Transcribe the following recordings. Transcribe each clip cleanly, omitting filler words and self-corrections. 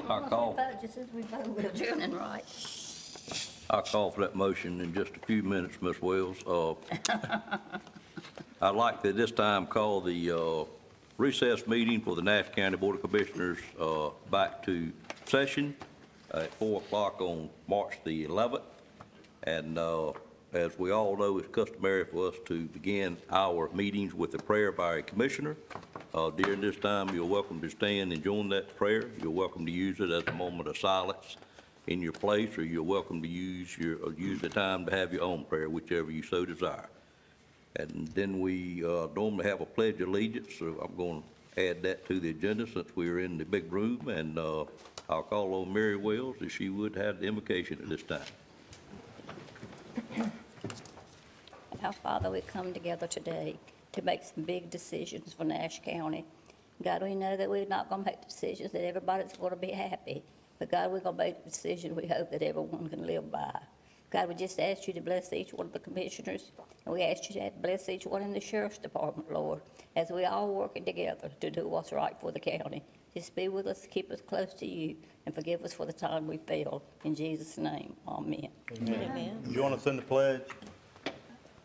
I call. Just as we vote, we're adjourning, right? I'll call for that motion in just a few minutes, Ms. Wells. I'd like to at this time call the recess meeting for the Nash County Board of Commissioners back to session at 4 o'clock on March the 11th. And as we all know, it's customary for us to begin our meetings with a prayer by a commissioner. During this time, you're welcome to stand and join that prayer. You're welcome to use it as a moment of silence in your place, or you're welcome to use the time to have your own prayer, whichever you so desire. And then we normally have a pledge of allegiance, so I'm going to add that to the agenda since we're in the big room, and I'll call on Mary Wells if she would have the invocation at this time. Our Father, we come together today to make some big decisions for Nash County. God, we know that we're not going to make decisions that everybody's going to be happy. But God, we're going to make a decision we hope that everyone can live by. God, we just ask you to bless each one of the commissioners, and we ask you to bless each one in the sheriff's department, Lord, as we all working together to do what's right for the county. Just be with us, keep us close to you, and forgive us for the time we failed. In Jesus' name, amen. Amen. Amen. You want to send the pledge?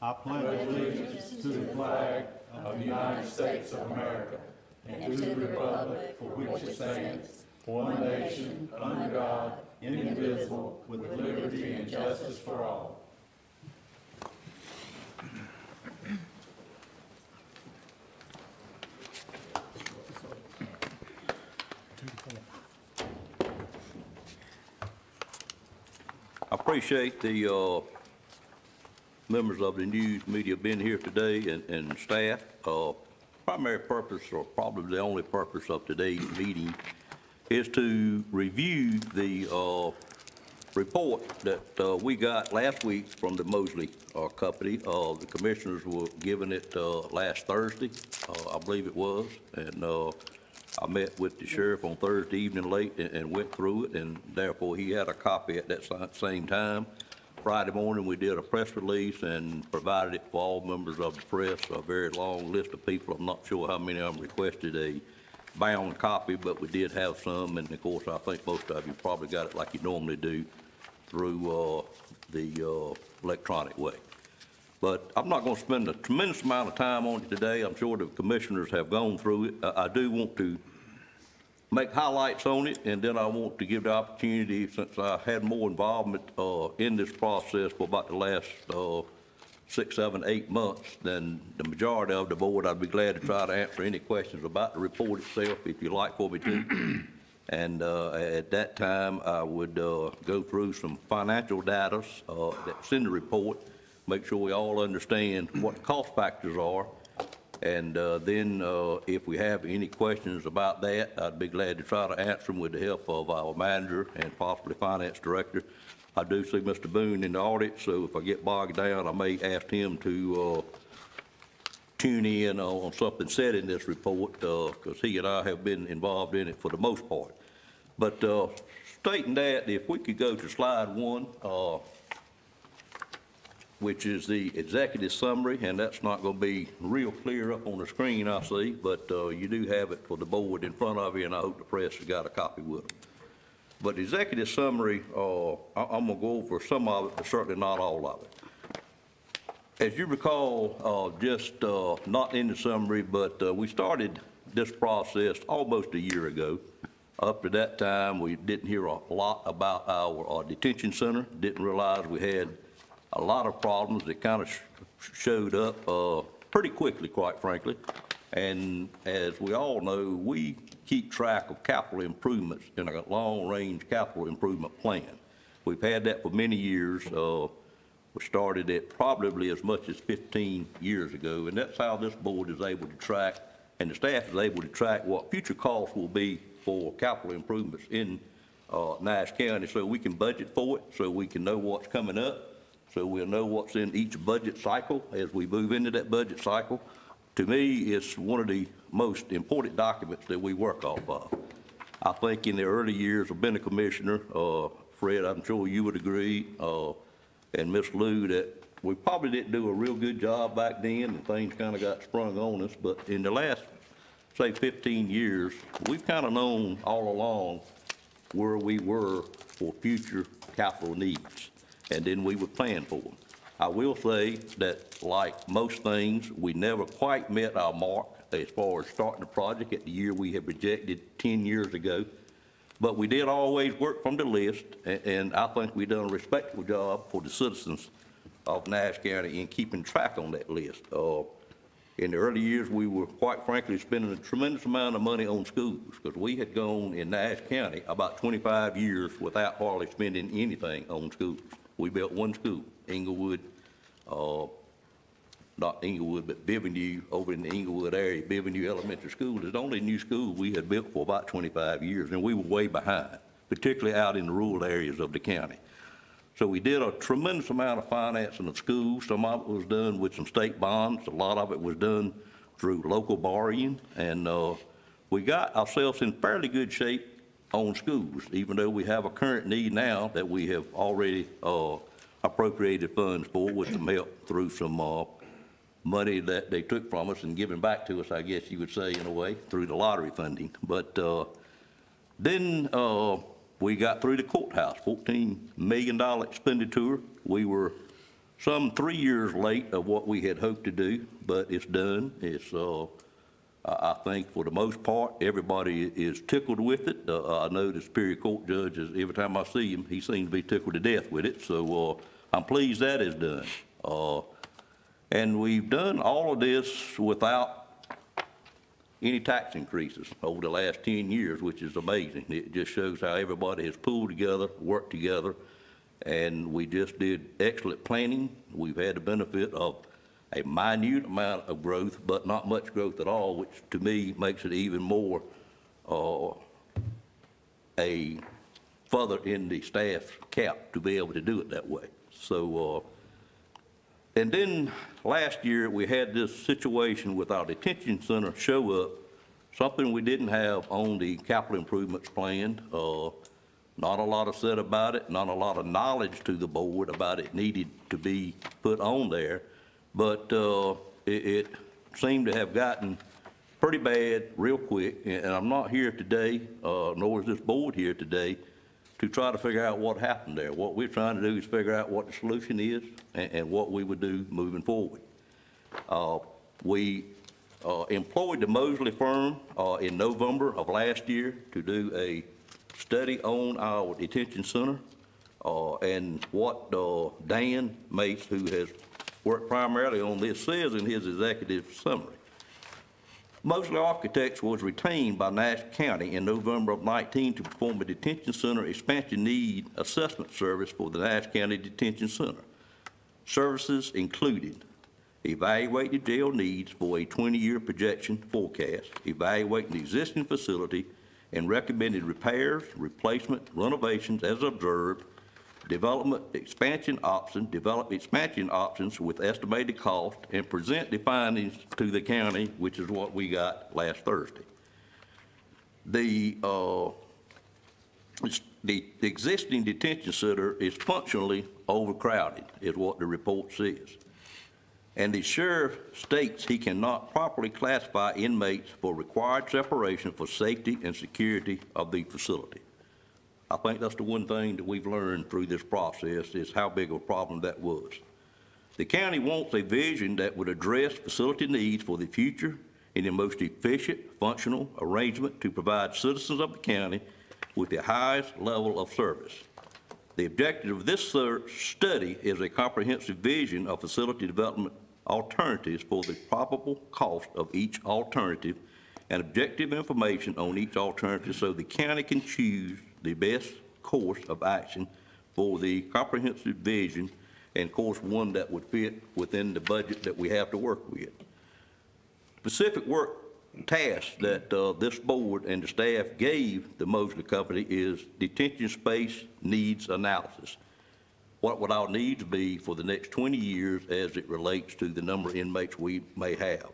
I pledge allegiance to the flag of the United States of America and to the republic for which it stands, one nation, under God, indivisible, with liberty and justice for all. I appreciate the members of the news media being here today and staff. Primary purpose, or probably the only purpose of today's meeting, is to review the report that we got last week from the Mosley company. The commissioners were given it last Thursday, I believe it was, and I met with the sheriff on Thursday evening late and went through it, and therefore he had a copy at that same time. Friday morning, we did a press release and provided it for all members of the press, a very long list of people. I'm not sure how many of them requested a bound copy, but we did have some, and of course, I think most of you probably got it like you normally do through the electronic way. But I'm not going to spend a tremendous amount of time on it today. I'm sure the commissioners have gone through it. I do want to make highlights on it, and then I want to give the opportunity, since I had more involvement in this process for about the last 6, 7, 8 months than the majority of the board. I'd be glad to try to answer any questions about the report itself if you'd like for me to. And at that time, I would go through some financial data that's in the report, make sure we all understand what the cost factors are. And then if we have any questions about that, I'd be glad to try to answer them with the help of our manager and possibly finance director. I do see Mr. Boone in the audit, so if I get bogged down, I may ask him to tune in on something said in this report, because he and I have been involved in it for the most part. But stating that, if we could go to slide 1, which is the executive summary, and that's not going to be real clear up on the screen, I see, but you do have it for the board in front of you, and I hope the press has got a copy with them. But the executive summary, I'm going to go over some of it, but certainly not all of it. As you recall, just not in the summary, but we started this process almost a year ago. Up to that time, we didn't hear a lot about our detention center, didn't realize we had a lot of problems that kind of showed up pretty quickly, quite frankly. And as we all know, we keep track of capital improvements in a long-range capital improvement plan. We've had that for many years. We started it probably as much as 15 years ago, and that's how this board is able to track, and the staff is able to track what future costs will be for capital improvements in Nash County, so we can budget for it, so we can know what's coming up, so we'll know what's in each budget cycle as we move into that budget cycle. To me, it's one of the most important documents that we work off of. I think in the early years of being a commissioner, Fred, I'm sure you would agree, and Ms. Lou, that we probably didn't do a real good job back then, and things kind of got sprung on us. But in the last, say, 15 years, we've kind of known all along where we were for future capital needs, and then we would plan for them. I will say that, like most things, we never quite met our mark as far as starting the project at the year we had projected 10 years ago. But we did always work from the list, and I think we've done a respectable job for the citizens of Nash County in keeping track on that list. In the early years, we were, quite frankly, spending a tremendous amount of money on schools, because we had gone in Nash County about 25 years without hardly spending anything on schools. We built one school, Inglewood, not Inglewood, but Bivenue, over in the Inglewood area. Bivenue Elementary School is the only new school we had built for about 25 years, and we were way behind, particularly out in the rural areas of the county. So we did a tremendous amount of financing of schools. Some of it was done with some state bonds. A lot of it was done through local borrowing, and we got ourselves in fairly good shape on schools, even though we have a current need now that we have already appropriated funds for, with some help through some money that they took from us and given back to us, I guess you would say, in a way, through the lottery funding. But then we got through the courthouse, $14 million expenditure. We were some 3 years late of what we had hoped to do, but it's done. It's, I think for the most part, everybody is tickled with it. I know the Superior Court judge, every time I see him, he seems to be tickled to death with it. So I'm pleased that is done. And we've done all of this without any tax increases over the last 10 years, which is amazing. It just shows how everybody has pulled together, worked together, and we just did excellent planning. We've had the benefit of a minute amount of growth, but not much growth at all, which to me makes it even more a further in the staff's cap to be able to do it that way. So, and then last year, we had this situation with our detention center show up, something we didn't have on the capital improvements plan. Not a lot of said about it, not a lot of knowledge to the board about it needed to be put on there, but it seemed to have gotten pretty bad real quick, and I'm not here today, nor is this board here today, to try to figure out what happened there. What we're trying to do is figure out what the solution is and what we would do moving forward. We employed the Mosley firm in November of last year to do a study on our detention center, and what Dan Mace, who has worked primarily on this, says in his executive summary. Mosley Architects was retained by Nash County in November of 19 to perform a detention center expansion need assessment service for the Nash County Detention Center. Services included evaluating the jail needs for a 20-year projection forecast, evaluating the existing facility, and recommended repairs, replacement, renovations as observed, develop expansion options with estimated cost, and present the findings to the county, which is what we got last Thursday. The existing detention center is functionally overcrowded, is what the report says. And the sheriff states he cannot properly classify inmates for required separation for safety and security of the facility. I think that's the one thing that we've learned through this process, is how big of a problem that was. The county wants a vision that would address facility needs for the future in the most efficient, functional arrangement to provide citizens of the county with the highest level of service. The objective of this study is a comprehensive vision of facility development alternatives for the probable cost of each alternative and objective information on each alternative so the county can choose the best course of action for the comprehensive vision, and of course one that would fit within the budget that we have to work with. Specific work tasks that this board and the staff gave the Mosley Company is detention space needs analysis. What would our needs be for the next 20 years as it relates to the number of inmates we may have?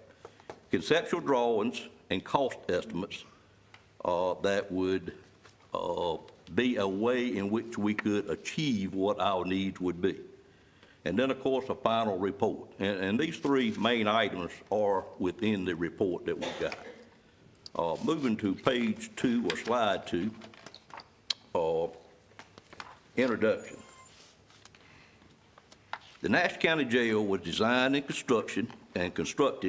Conceptual drawings and cost estimates that would be a way in which we could achieve what our needs would be. And then, of course, a final report. And these three main items are within the report that we've got. Moving to page 2 or slide 2, Introduction. The Nash County Jail was designed and constructed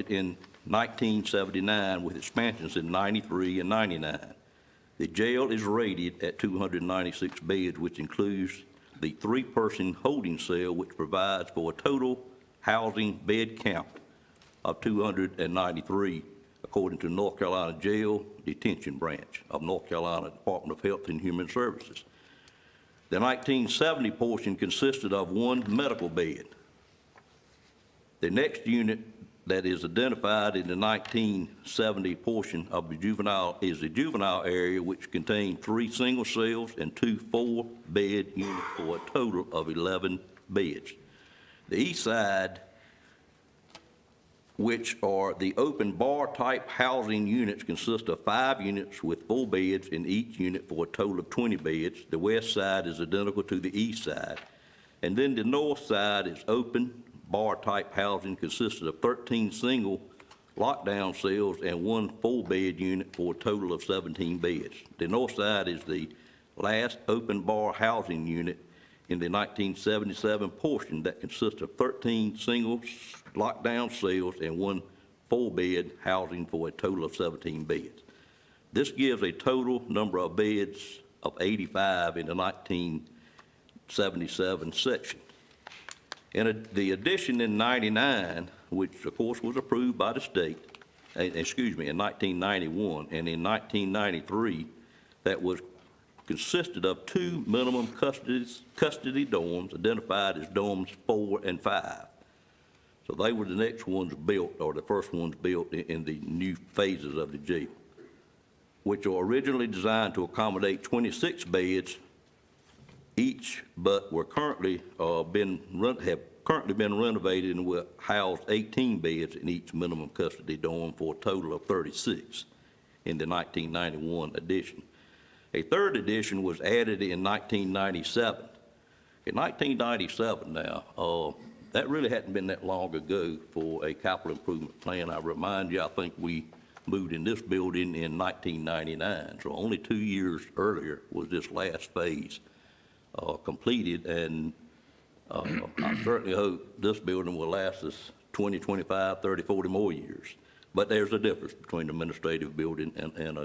in 1979 with expansions in 93 and 99. The jail is rated at 296 beds, which includes the three-person holding cell, which provides for a total housing bed count of 293, according to North Carolina Jail Detention Branch of North Carolina Department of Health and Human Services. The 1970 portion consisted of one medical bed. The next unit that is identified in the 1970 portion of the juvenile is the juvenile area, which contained 3 single cells and 2 4-bed units for a total of 11 beds. The east side, which are the open bar type housing units, consist of 5 units with 4 beds in each unit for a total of 20 beds. The west side is identical to the east side. And then the north side is open bar type housing, consisted of 13 single lockdown cells and 1 4-bed unit for a total of 17 beds. The north side is the last open bar housing unit in the 1977 portion that consists of 13 single lockdown cells and 1 4-bed housing for a total of 17 beds. This gives a total number of beds of 85 in the 1977 section. And the addition in 99, which of course was approved by the state, in 1991, and in 1993, that was consisted of 2 minimum custody dorms identified as dorms 4 and 5. So they were the next ones built, or the first ones built in the new phases of the jail, which were originally designed to accommodate 26 beds each, but were currently have currently been renovated and will house 18 beds in each minimum custody dorm for a total of 36 in the 1991 edition. A third edition was added in 1997. In 1997 now, that really hadn't been that long ago for a capital improvement plan. I remind you, I think we moved in this building in 1999, so only 2 years earlier was this last phase completed, and I certainly hope this building will last us 20, 25, 30, 40 more years. But there's a difference between an administrative building and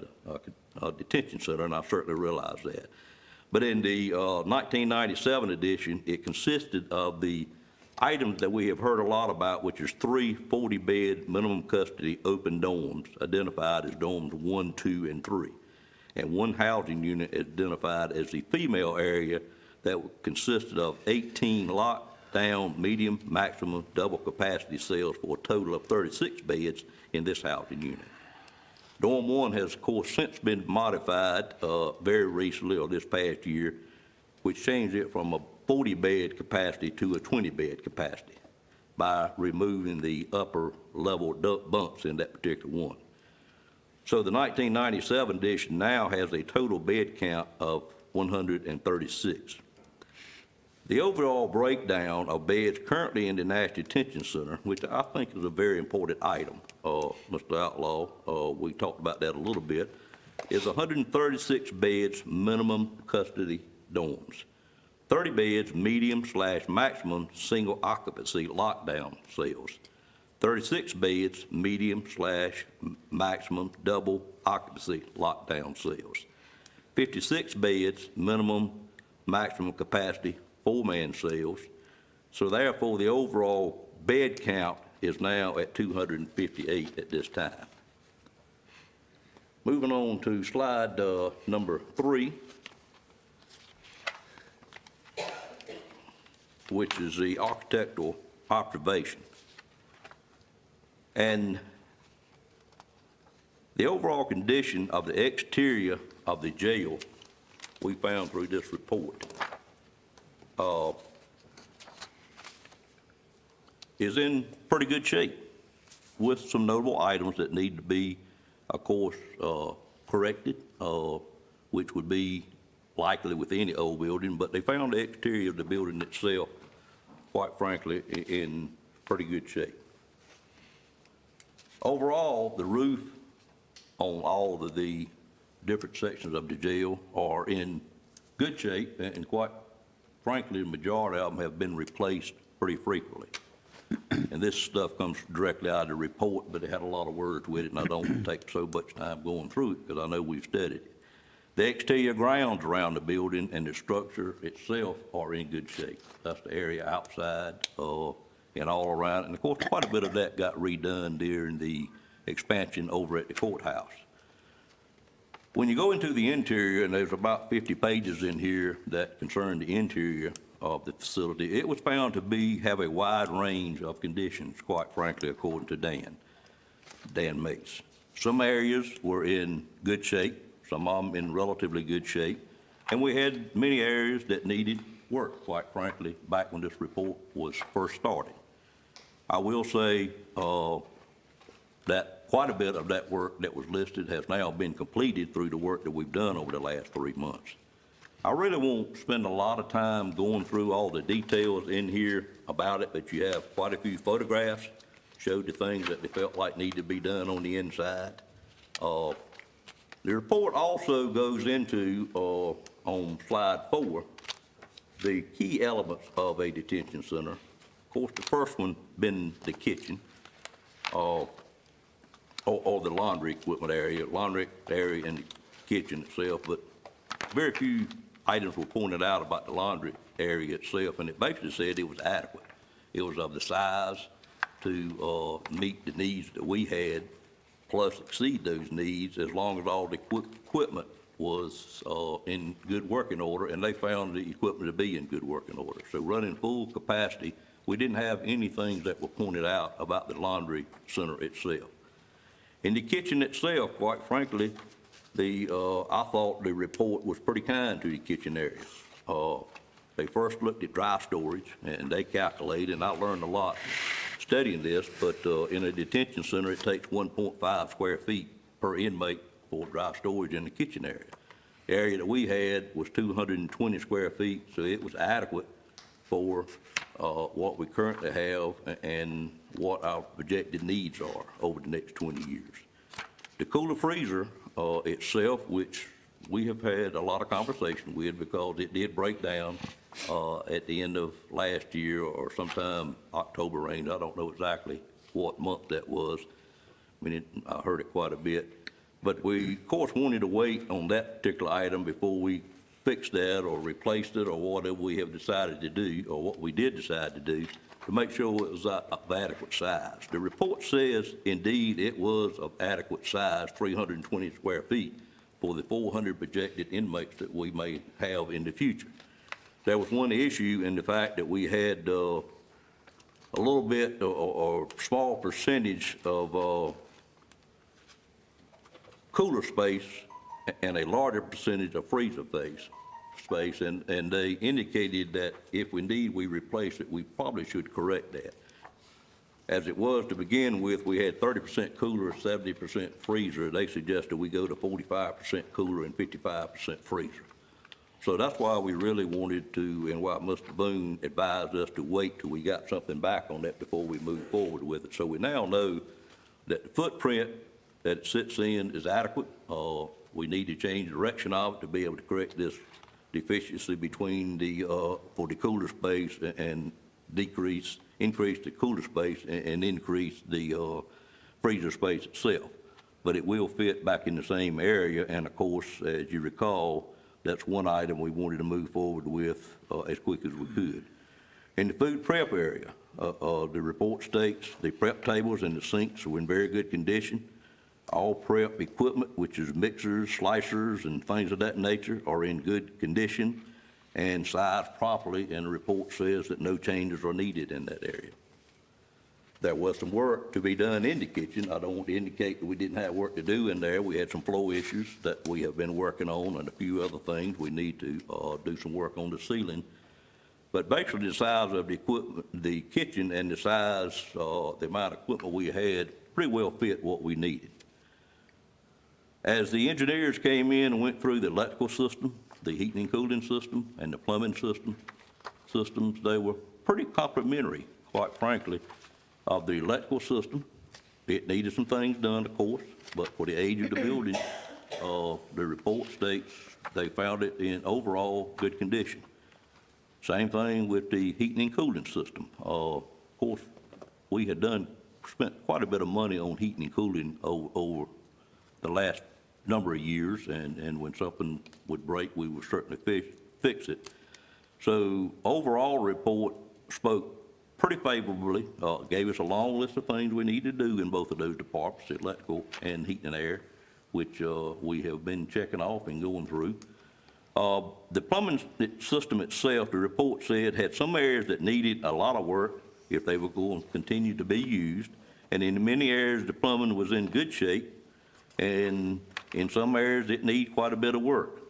a detention center, and I certainly realize that. But in the 1997 edition, it consisted of the items that we have heard a lot about, which is 3 40-bed minimum custody open dorms, identified as dorms 1, 2, and 3, and 1 housing unit identified as the female area that consisted of 18 lockdown, medium, maximum, double capacity cells for a total of 36 beds in this housing unit. Dorm 1 has, of course, since been modified very recently, or this past year, which changed it from a 40-bed capacity to a 20-bed capacity by removing the upper level bunks in that particular one. So the 1997 edition now has a total bed count of 136. The overall breakdown of beds currently in the Nash Detention Center, which I think is a very important item, Mr. Outlaw, we talked about that a little bit, is 136 beds minimum custody dorms, 30 beds medium/maximum single occupancy lockdown cells, 36 beds medium/maximum double occupancy lockdown cells, 56 beds minimum maximum capacity 4-man cells. So therefore, the overall bed count is now at 258 at this time. Moving on to slide number 3, which is the architectural observation. And the overall condition of the exterior of the jail we found through this report is in pretty good shape, with some notable items that need to be, of course, corrected, which would be likely with any old building, but they found the exterior of the building itself, quite frankly, in pretty good shape. Overall, the roof on all of the different sections of the jail are in good shape, and quite frankly, the majority of them have been replaced pretty frequently. And this stuff comes directly out of the report, but it had a lot of words with it, and I don't take so much time going through it, because I know we've studied it. The exterior grounds around the building and the structure itself are in good shape. That's the area outside and all around. And of course, quite a bit of that got redone during the expansion over at the courthouse. When you go into the interior, and there's about 50 pages in here that concern the interior of the facility, it was found to have a wide range of conditions, quite frankly, according to Dan Mace. Some areas were in good shape, some of them in relatively good shape, and we had many areas that needed work, quite frankly, back when this report was first started. I will say that quite a bit of that work that was listed has now been completed through the work that we've done over the last 3 months. I really won't spend a lot of time going through all the details in here about it, but you have quite a few photographs, showed the things that they felt like needed to be done on the inside. The report also goes into, on slide 4, the key elements of a detention center. Of course, the first one being the kitchen, or the laundry equipment area, and the kitchen itself, but very few items were pointed out about the laundry area itself, and it basically said it was adequate. It was of the size to meet the needs that we had, plus exceed those needs, as long as all the equipment was in good working order, and they found the equipment to be in good working order. So running full capacity, we didn't have any things that were pointed out about the laundry center itself. In the kitchen itself, quite frankly, I thought the report was pretty kind to the kitchen area. They first looked at dry storage, and they calculated, and I learned a lot studying this, but in a detention center, it takes 1.5 square feet per inmate for dry storage in the kitchen area. The area that we had was 220 square feet, so it was adequate for what we currently have and what our projected needs are over the next 20 years. The cooler freezer itself, which we have had a lot of conversation with because it did break down at the end of last year or sometime October range. I don't know exactly what month that was. I heard it quite a bit. But we, of course, wanted to wait on that particular item before we fixed that or replaced it or whatever we have decided to do, or what we did decide to do, to make sure it was of adequate size. The report says, indeed, it was of adequate size, 320 square feet, for the 400 projected inmates that we may have in the future. There was one issue in the fact that we had a little bit or small percentage of cooler space and a larger percentage of freezer space, and they indicated that if indeed we replace it, we probably should correct that. As it was to begin with, we had 30% cooler, 70% freezer. They suggested we go to 45% cooler and 55% freezer. So that's why we really wanted to, and why Mr. Boone advised us to wait till we got something back on that before we move forward with it. So we now know that the footprint that it sits in is adequate. We need to change the direction of it to be able to correct this deficiency between the, for the cooler space and increase the cooler space and increase the freezer space itself. But it will fit back in the same area, and of course, as you recall, that's one item we wanted to move forward with as quick as we could. In the food prep area, the report states the prep tables and the sinks are in very good condition. All prep equipment, which is mixers, slicers, and things of that nature, are in good condition and sized properly, and the report says that no changes are needed in that area. There was some work to be done in the kitchen. I don't want to indicate that we didn't have work to do in there. We had some flow issues that we have been working on and a few other things. We need to do some work on the ceiling. But basically the size of the equipment, the kitchen, and the size, the amount of equipment we had pretty well fit what we needed. As the engineers came in and went through the electrical system, the heating and cooling system, and the plumbing systems, they were pretty complimentary, quite frankly, of the electrical system. It needed some things done, of course, but for the age of the building, the report states they found it in overall good condition. Same thing with the heating and cooling system. Of course, we had spent quite a bit of money on heating and cooling over the last number of years, and when something would break, we would certainly fix it. So overall report spoke pretty favorably, gave us a long list of things we need to do in both of those departments, electrical and heating and air, which we have been checking off and going through. The plumbing system itself, the report said, had some areas that needed a lot of work if they were going to continue to be used, and in many areas the plumbing was in good shape, and in some areas it needs quite a bit of work.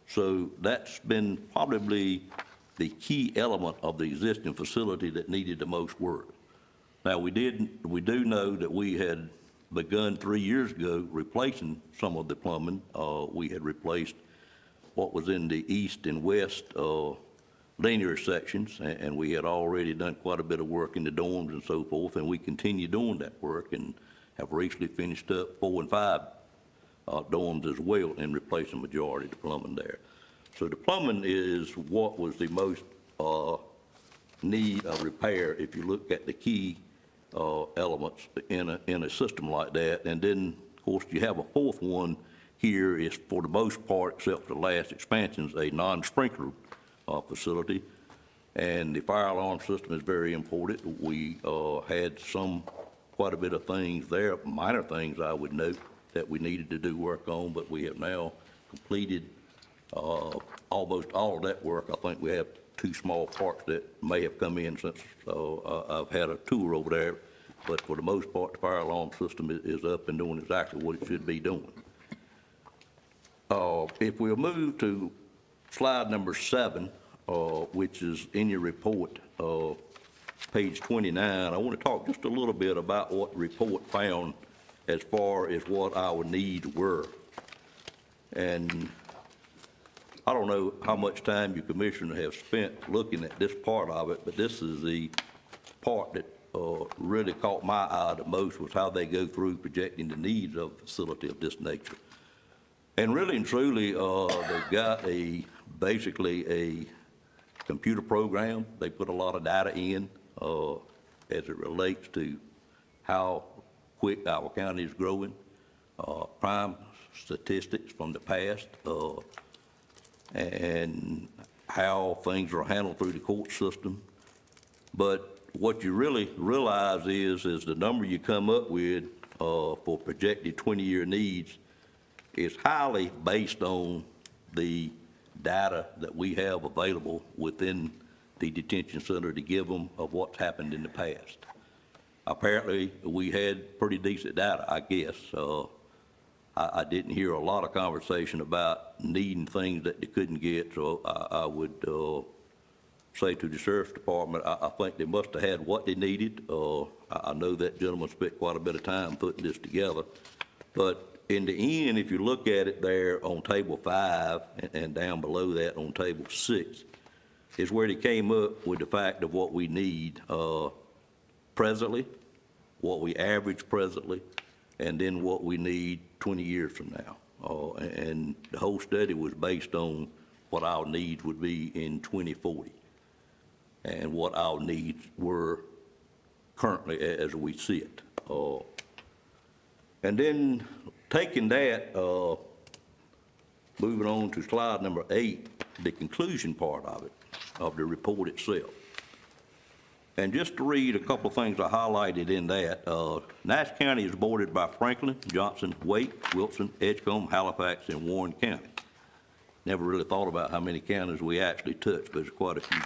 So that's been probably the key element of the existing facility that needed the most work. Now, we do know that we had begun 3 years ago replacing some of the plumbing. We had replaced what was in the east and west linear sections, and we had already done quite a bit of work in the dorms and so forth, and we continue doing that work and have recently finished up 4 and 5 dorms as well and replaced the majority of the plumbing there. So the plumbing is what was the most need of repair if you look at the key elements in a system like that. And then, of course, you have a fourth one here is, for the most part, except for the last expansions, a non-sprinkler facility. And the fire alarm system is very important. We had quite a bit of things there, minor things I would note, that we needed to do work on, but we have now completed almost all of that work. I think we have 2 small parts that may have come in since I've had a tour over there, but for the most part, the fire alarm system is up and doing exactly what it should be doing. If we'll move to slide number 7, which is in your report, page 29, I want to talk just a little bit about what the report found as far as what our needs were. And I don't know how much time you commissioners have spent looking at this part of it, but this is the part that really caught my eye the most, was how they go through projecting the needs of a facility of this nature. And really and truly, they've got basically a computer program. They put a lot of data in as it relates to how quick our county is growing, crime statistics from the past, and how things are handled through the court system. But what you really realize is the number you come up with for projected 20-year needs is highly based on the data that we have available within the detention center to give them of what's happened in the past. Apparently, we had pretty decent data, I guess. I didn't hear a lot of conversation about needing things that they couldn't get, so I would say to the Sheriff's Department, I think they must have had what they needed. I know that gentleman spent quite a bit of time putting this together. But in the end, if you look at it there on table 5 and down below that on table 6, is where they came up with the fact of what we need presently, what we average presently, and then what we need 20 years from now. And the whole study was based on what our needs would be in 2040 and what our needs were currently as we see it. And then taking that, moving on to slide number 8, the conclusion part of it, of the report itself. And just to read a couple of things I highlighted in that, Nash County is bordered by Franklin, Johnson, Wake, Wilson, Edgecombe, Halifax, and Warren County. Never really thought about how many counties we actually touch, but it's quite a few.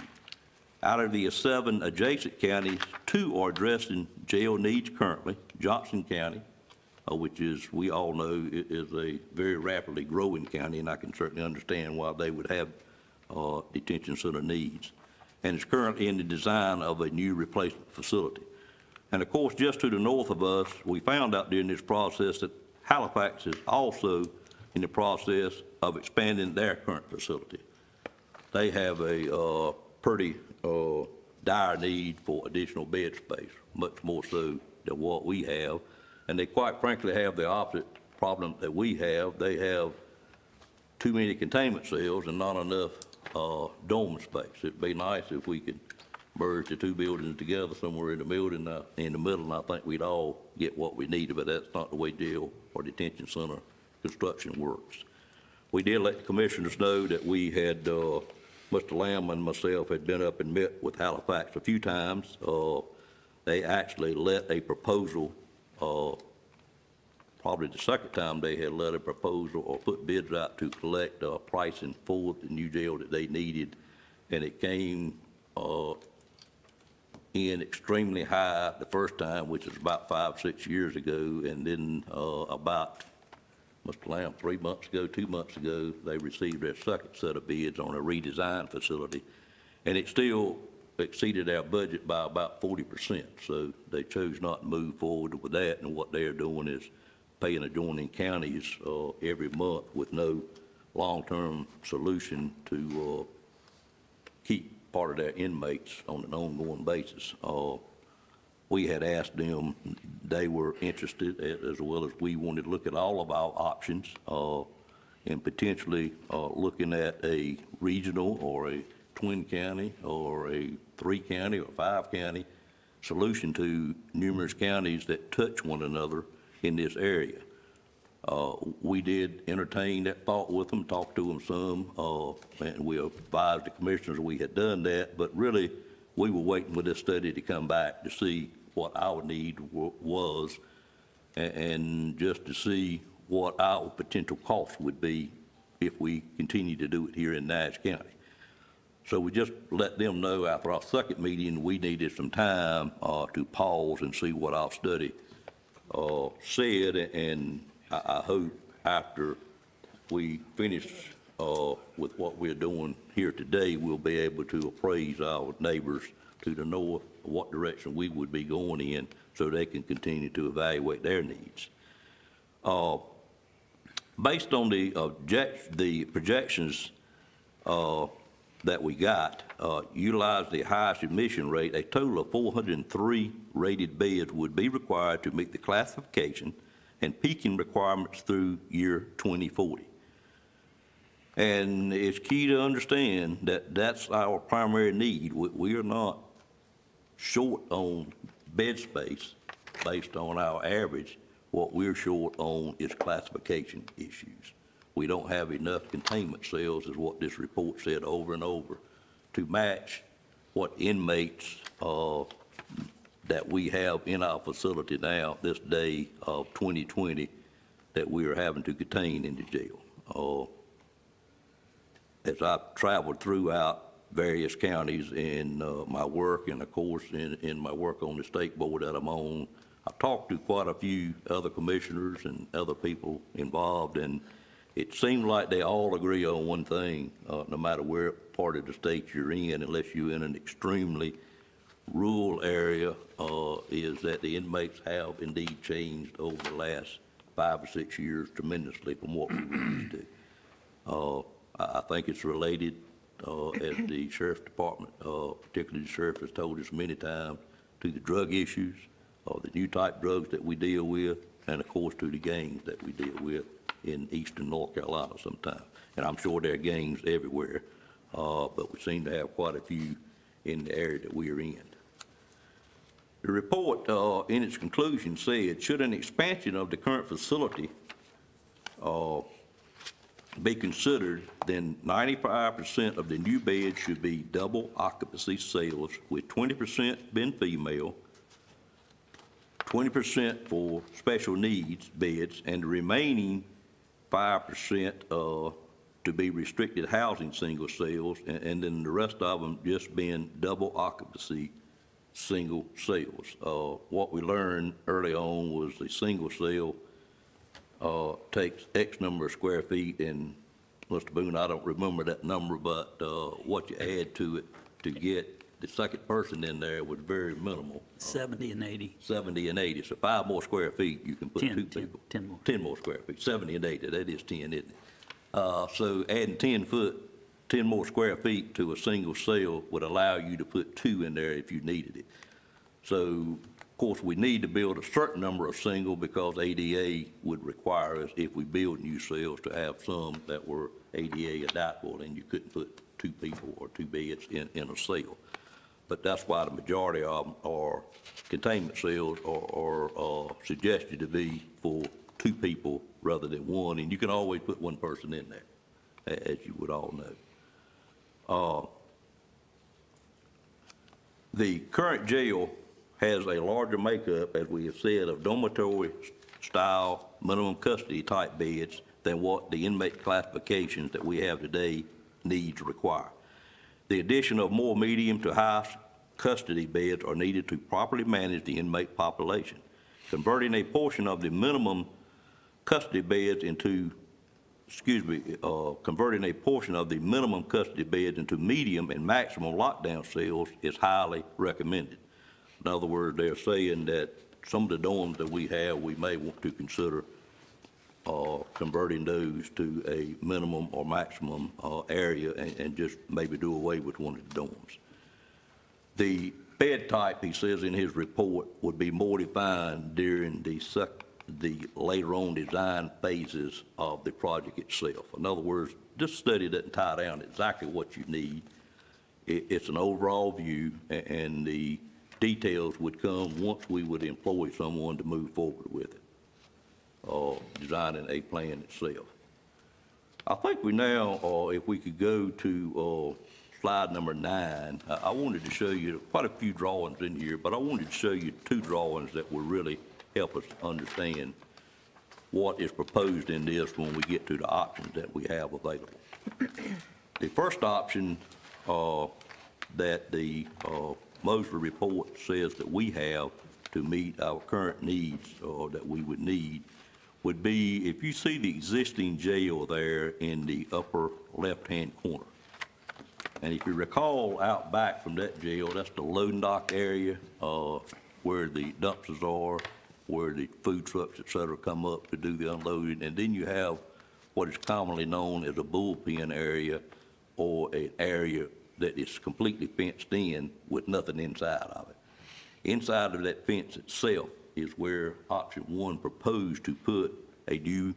Out of the 7 adjacent counties, 2 are addressing jail needs currently. Johnson County, which is, we all know, is a very rapidly growing county, and I can certainly understand why they would have detention center needs. And it's currently in the design of a new replacement facility. And of course, just to the north of us, we found out during this process that Halifax is also in the process of expanding their current facility. They have a pretty dire need for additional bed space, much more so than what we have. And they quite frankly have the opposite problem that we have. They have too many containment cells and not enough dorm space. It'd be nice if we could merge the two buildings together somewhere in the middle, and I think we'd all get what we needed, but that's not the way jail or detention center construction works. We did let the commissioners know that we had, Mr. Lamb and myself had been up and met with Halifax a few times. They actually let a proposal, probably the second time they had let a proposal or put bids out to collect pricing for the new jail that they needed, and it came in extremely high the first time, which is about 5-6 years ago, and then about, Mr. Lamb, 3 months ago, 2 months ago, they received their second set of bids on a redesigned facility, and it still exceeded our budget by about 40%, so they chose not to move forward with that, and what they're doing is paying adjoining counties every month with no long-term solution to keep part of their inmates on an ongoing basis. We had asked them, they were interested, as well as we wanted to look at all of our options and potentially looking at a regional or a twin county or a 3-county or 5-county solution to numerous counties that touch one another in this area. We did entertain that thought with them, talked to them some, and we advised the commissioners we had done that, but really we were waiting for this study to come back to see what our need was and just to see what our potential cost would be if we continue to do it here in Nash County. So we just let them know after our second meeting we needed some time to pause and see what our study said, and I hope after we finish with what we're doing here today, we'll be able to appraise our neighbors to the north what direction we would be going in so they can continue to evaluate their needs. Based on the projections that we got, utilize the highest admission rate, a total of 403 rated beds would be required to meet the classification and peaking requirements through year 2040. And it's key to understand that that's our primary need. We are not short on bed space based on our average. What we're short on is classification issues. We don't have enough containment cells, is what this report said over and over, to match what inmates that we have in our facility now, this day of 2020, that we are having to contain in the jail. As I've traveled throughout various counties in my work, and of course in my work on the state board that I'm on, I've talked to quite a few other commissioners and other people involved, and it seems like they all agree on one thing, no matter where part of the state you're in, unless you're in an extremely rural area, is that the inmates have indeed changed over the last 5 or 6 years tremendously from what we were used to. I think it's related, as the sheriff's department, particularly the sheriff has told us many times, to the drug issues, the new type drugs that we deal with, and of course to the gangs that we deal with in eastern North Carolina sometimes. And I'm sure there are gangs everywhere, but we seem to have quite a few in the area that we are in. The report, in its conclusion, said, should an expansion of the current facility be considered, then 95% of the new beds should be double occupancy cells, with 20% being female, 20% for special needs beds, and the remaining 5% to be restricted housing single cells, and then the rest of them just being double occupancy single cells. What we learned early on was the single cell takes X number of square feet, and Mr. Boone, I don't remember that number, but what you add to it to get the second person in there was very minimal. 70 and 80. 70 and 80, so 5 more square feet, you can put 10, two people. 10 more. 10 more square feet, 70 and 80, that is 10, isn't it? So adding 10 more square feet to a single cell would allow you to put 2 in there if you needed it. So Of course, we need to build a certain number of single because ADA would require us, if we build new cells, to have some that were ADA adaptable, and you couldn't put 2 people or 2 beds in a cell. But that's why the majority of them are containment cells are suggested to be for 2 people rather than 1, and you can always put 1 person in there, as you would all know. The current jail has a larger makeup, as we have said, of dormitory-style minimum custody type beds than what the inmate classifications that we have today needs require. The addition of more medium to high custody beds are needed to properly manage the inmate population. Converting a portion of the minimum custody beds into, converting a portion of the minimum custody beds into medium and maximum lockdown cells is highly recommended. In other words, they're saying that some of the dorms that we have, we may want to consider converting those to a minimum or maximum area and just maybe do away with one of the dorms. The bed type, he says in his report, would be more defined during the later on design phases of the project itself. In other words, this study doesn't tie down exactly what you need. It's an overall view, and the details would come once we would employ someone to move forward with it, designing a plan itself. I think we now, if we could go to slide number 9, I wanted to show you quite a few drawings in here, but I wanted to show you 2 drawings that will really help us understand what is proposed in this when we get to the options that we have available. The first option that the Mosley report says that we have to meet our current needs, or that we would need, would be, if you see the existing jail there in the upper left-hand corner. And if you recall, out back from that jail, that's the loading dock area where the dumpsters are, where the food trucks, et cetera, come up to do the unloading. And then you have what is commonly known as a bullpen area, or an area that is completely fenced in with nothing inside of it. Inside of that fence itself is where option 1 proposed to put a new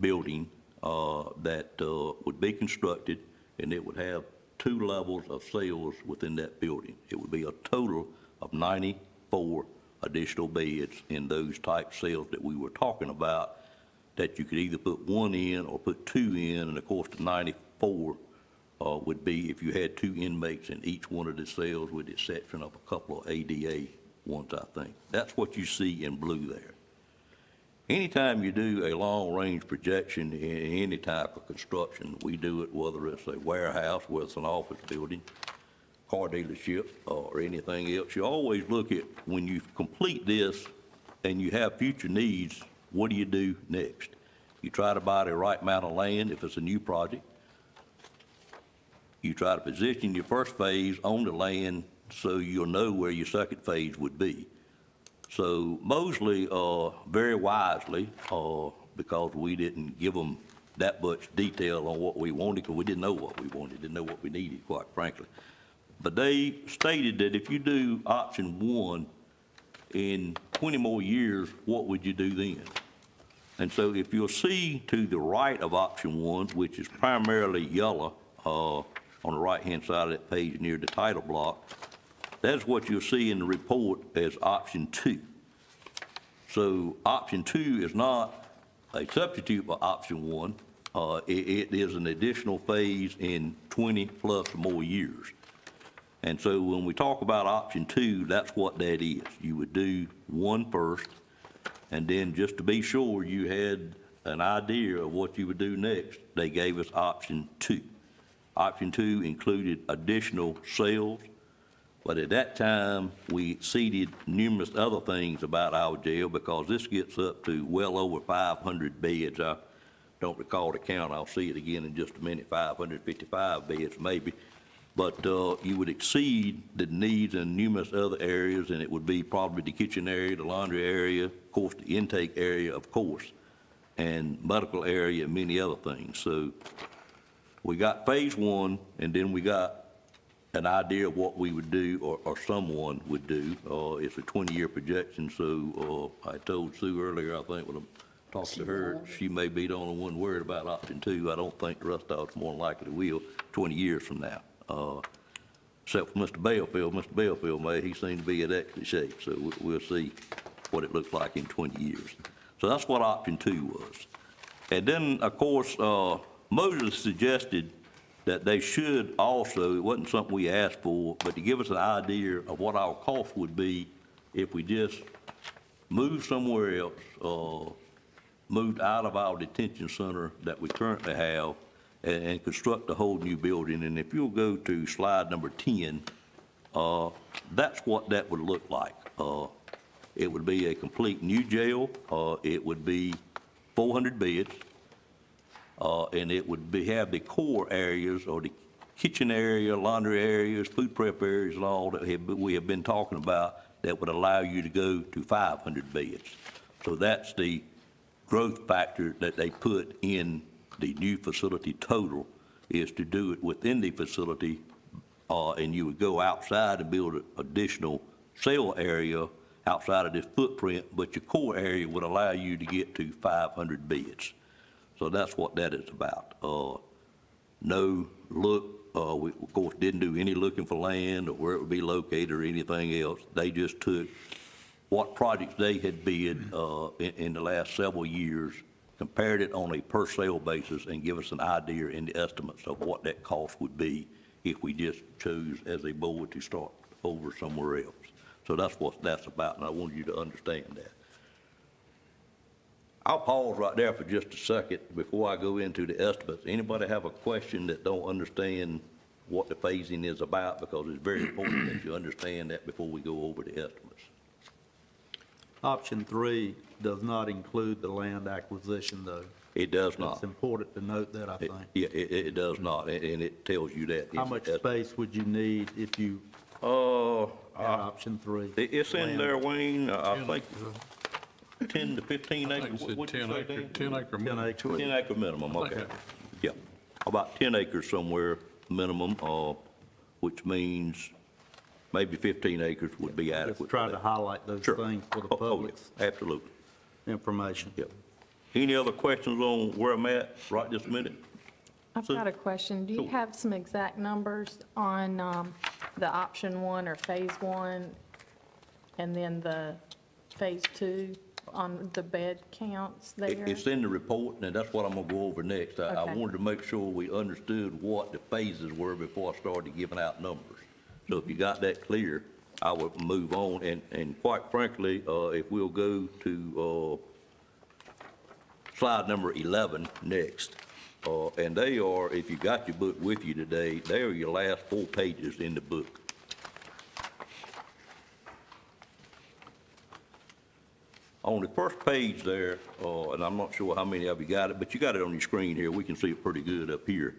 building that would be constructed, and it would have 2 levels of cells within that building. It would be a total of 94 additional beds in those type cells that we were talking about, that you could either put 1 in or put 2 in, and of course the 94 would be if you had 2 inmates in each one of the cells, with the exception of a couple of ADA ones, I think. That's what you see in blue there. Anytime you do a long-range projection in any type of construction, we do it whether it's a warehouse, whether it's an office building, car dealership, or anything else. You always look at, when you complete this and you have future needs, what do you do next? You try to buy the right amount of land if it's a new project. You try to position your first phase on the land so you'll know where your second phase would be. So Mosley, very wisely, because we didn't give them that much detail on what we wanted, because we didn't know what we wanted, didn't know what we needed, quite frankly. But they stated that if you do option 1 in 20 more years, what would you do then? And so if you'll see to the right of option 1, which is primarily yellow, on the right-hand side of that page near the title block, that's what you'll see in the report as option 2. So option 2 is not a substitute for option 1. It is an additional phase in 20 plus or more years. And so when we talk about option 2, that's what that is. You would do 1 first, and then just to be sure you had an idea of what you would do next, they gave us option 2. Option 2 included additional cells, but at that time, we exceeded numerous other things about our jail, because this gets up to well over 500 beds. I don't recall the count. I'll see it again in just a minute, 555 beds maybe. But you would exceed the needs in numerous other areas, and it would be probably the kitchen area, the laundry area, of course, the intake area, of course, and medical area, and many other things. So we got phase 1, and then we got an idea of what we would do or someone would do. It's a 20-year projection, so I told Sue earlier, I think when I talked to her, she may be the only one worried about option 2. I don't think the rest of us more than likely will 20 years from now. Except for Mr. Belfield. Mr. Belfield may, he seems to be in excellent shape, so we'll see what it looks like in 20 years. So that's what option 2 was. And then, of course, Moses suggested that they should also, it wasn't something we asked for, but to give us an idea of what our cost would be if we just moved somewhere else, moved out of our detention center that we currently have, and construct a whole new building. And if you'll go to slide number 10, that's what that would look like. It would be a complete new jail. It would be 400 beds. And it would have the core areas, or the kitchen area, laundry areas, food prep areas, and all that we have been talking about, that would allow you to go to 500 beds. So that's the growth factor that they put in the new facility total, is to do it within the facility, and you would go outside and build an additional cell area outside of this footprint, but your core area would allow you to get to 500 beds. So that's what that is about. No look, we of course didn't do any looking for land or where it would be located or anything else. They just took what projects they had bid in the last several years, compared it on a per sale basis, and give us an idea in the estimates of what that cost would be if we just chose as a board to start over somewhere else. So that's what that's about, and I wanted you to understand that. I'll pause right there for just a second before I go into the estimates. Anybody have a question that don't understand what the phasing is about? Because it's very important that you understand that before we go over the estimates. Option 3 does not include the land acquisition, though. It does not. It's important to note that, I think. Yeah, it does not, and it tells you that. How much space would you need if you had option 3? It's in Land. there, Wayne, I think 10 to 15 I think acres. it said What'd you 10 say, acre, Dan? 10 acre. 10 acres. 10 acre minimum, I think okay. Yeah, about 10 acres somewhere minimum, which means maybe 15 acres would be adequate. Just try for to that. highlight those Sure. things for the Oh, public's yeah, absolutely, information. yep. Any other questions on where I'm at right this minute? I've Sue? got a question. Do you Sure. have some exact numbers on the option 1 or phase 1, and then the phase 2 on the bed counts there? It's in the report, and that's what I'm gonna go over next. I Okay. wanted to make sure we understood what the phases were before I started giving out numbers. So if you got that clear, I would move on, and quite frankly, if we'll go to, slide number 11 next, and they are, if you got your book with you today, they are your last 4 pages in the book. On the first page there, and I'm not sure how many of you got it, but you got it on your screen here. We can see it pretty good up here.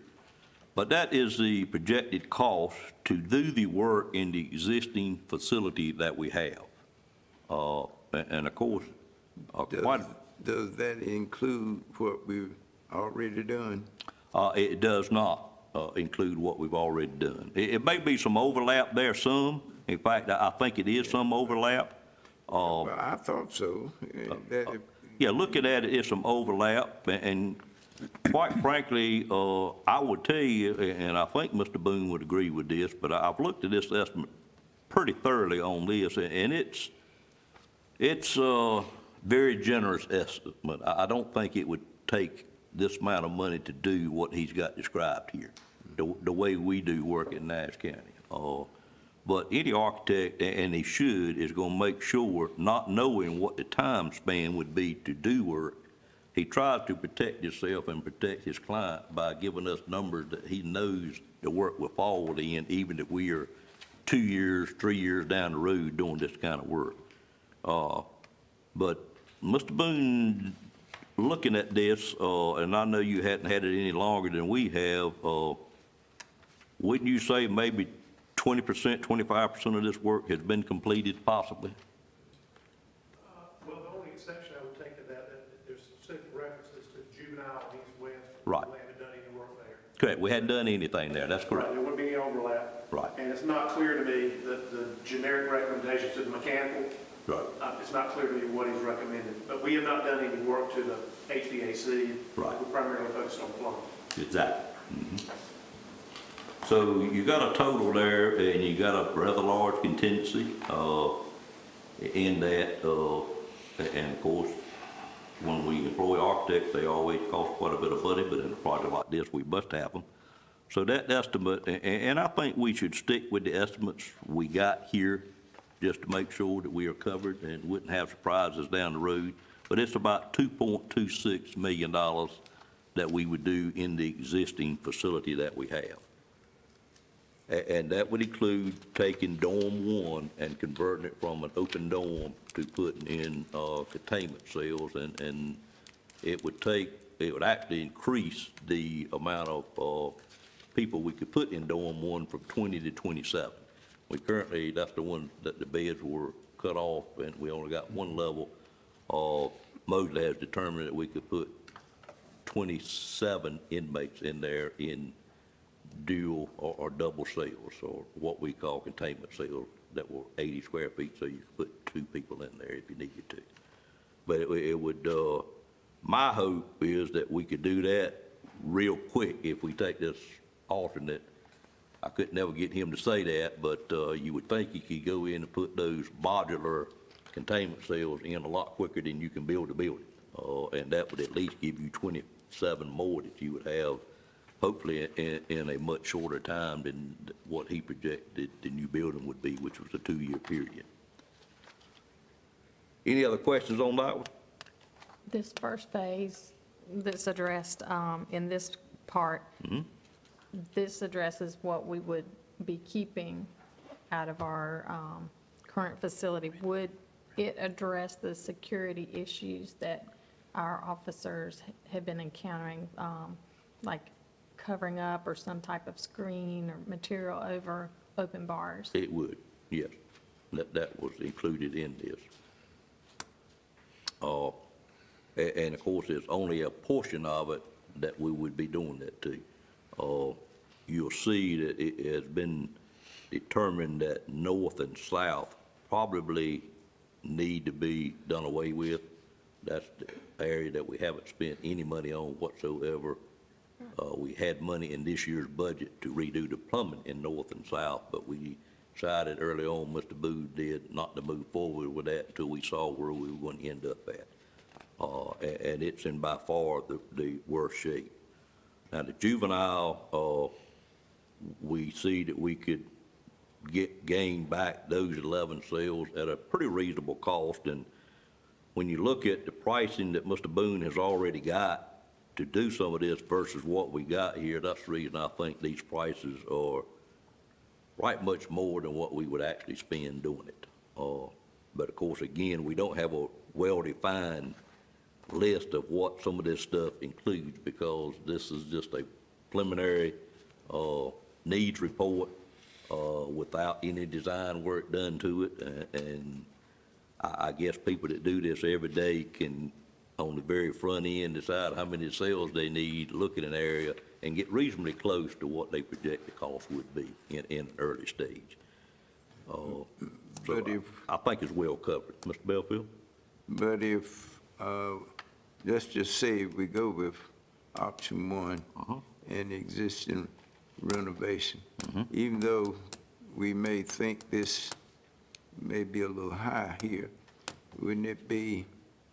But that is the projected cost to do the work in the existing facility that we have. And of course, Does that include what we've already done? It does not include what we've already done. It may be some overlap there, some. In fact, I think it is some overlap. Well, I thought so. Yeah, looking at it, it's some overlap, and quite frankly, I would tell you, and I think Mr. Boone would agree with this, but I've looked at this estimate pretty thoroughly on this, and it's a very generous estimate. I don't think it would take this amount of money to do what he's got described here, the way we do work in Nash County. But any architect, and he should, is gonna make sure, not knowing what the time span would be to do work, he tries to protect himself and protect his client by giving us numbers that he knows the work will fall within, even if we are 2 years, 3 years down the road doing this kind of work. But Mr. Boone, looking at this, and I know you hadn't had it any longer than we have, wouldn't you say maybe 20%, 25% of this work has been completed possibly? Well, the only exception I would take to that, there's specific references to juvenile and east west. Right. We haven't done any work there. Correct, we hadn't done anything there, that's Right, correct. there wouldn't be any overlap. Right. And it's not clear to me that the generic recommendations to the mechanical, Right. it's not clear to me what he's recommended. But we have not done any work to the HVAC. Right. We're primarily focused on plumbing. Exactly. So you got a total there, and you got a rather large contingency, in that, and of course, when we employ architects, they always cost quite a bit of money, but in a project like this, we must have them. So that estimate, and I think we should stick with the estimates we got here, just to make sure that we are covered and wouldn't have surprises down the road. But it's about $2.26 million that we would do in the existing facility that we have. And that would include taking dorm 1 and converting it from an open dorm to putting in containment cells, and it would actually increase the amount of people we could put in dorm 1 from 20 to 27. We currently, that's the one that the beds were cut off, and we only got one level. Mosley has determined that we could put 27 inmates in there in dual or double cells, or what we call containment cells that were 80 square feet, so you could put 2 people in there if you needed to. But it would, my hope is that we could do that real quick if we take this alternate. I could never get him to say that, but you would think you could go in and put those modular containment cells in a lot quicker than you can build a building. And that would at least give you 27 more that you would have, hopefully in a much shorter time than what he projected the new building would be, which was a 2-year period. Any other questions on that one? This first phase that's addressed in this part, this addresses what we would be keeping out of our current facility. Would it address the security issues that our officers have been encountering, like covering up or some type of screen or material over open bars? It would, yes. That was included in this. And of course, it's only a portion of it that we would be doing that to. You'll see that it has been determined that north and south probably need to be done away with. That's the area that we haven't spent any money on whatsoever. We had money in this year's budget to redo the plumbing in north and south, but we decided early on, Mr. Booth did, not to move forward with that until we saw where we were going to end up at. And it's in by far the worst shape. Now, the juvenile, we see that we could gain back those 11 cells at a pretty reasonable cost. And when you look at the pricing that Mr. Boone has already got to do some of this versus what we got here, that's the reason I think these prices are right much more than what we would actually spend doing it. But of course, again, we don't have a well-defined list of what some of this stuff includes, because this is just a preliminary needs report without any design work done to it. And I guess people that do this every day can, on the very front end, decide how many cells they need, look at an area, and get reasonably close to what they project the cost would be in an early stage. But I think it's well covered. Mr. Belfield? But if, let's just say we go with option 1 and existing renovation, even though we may think this may be a little high here, wouldn't it be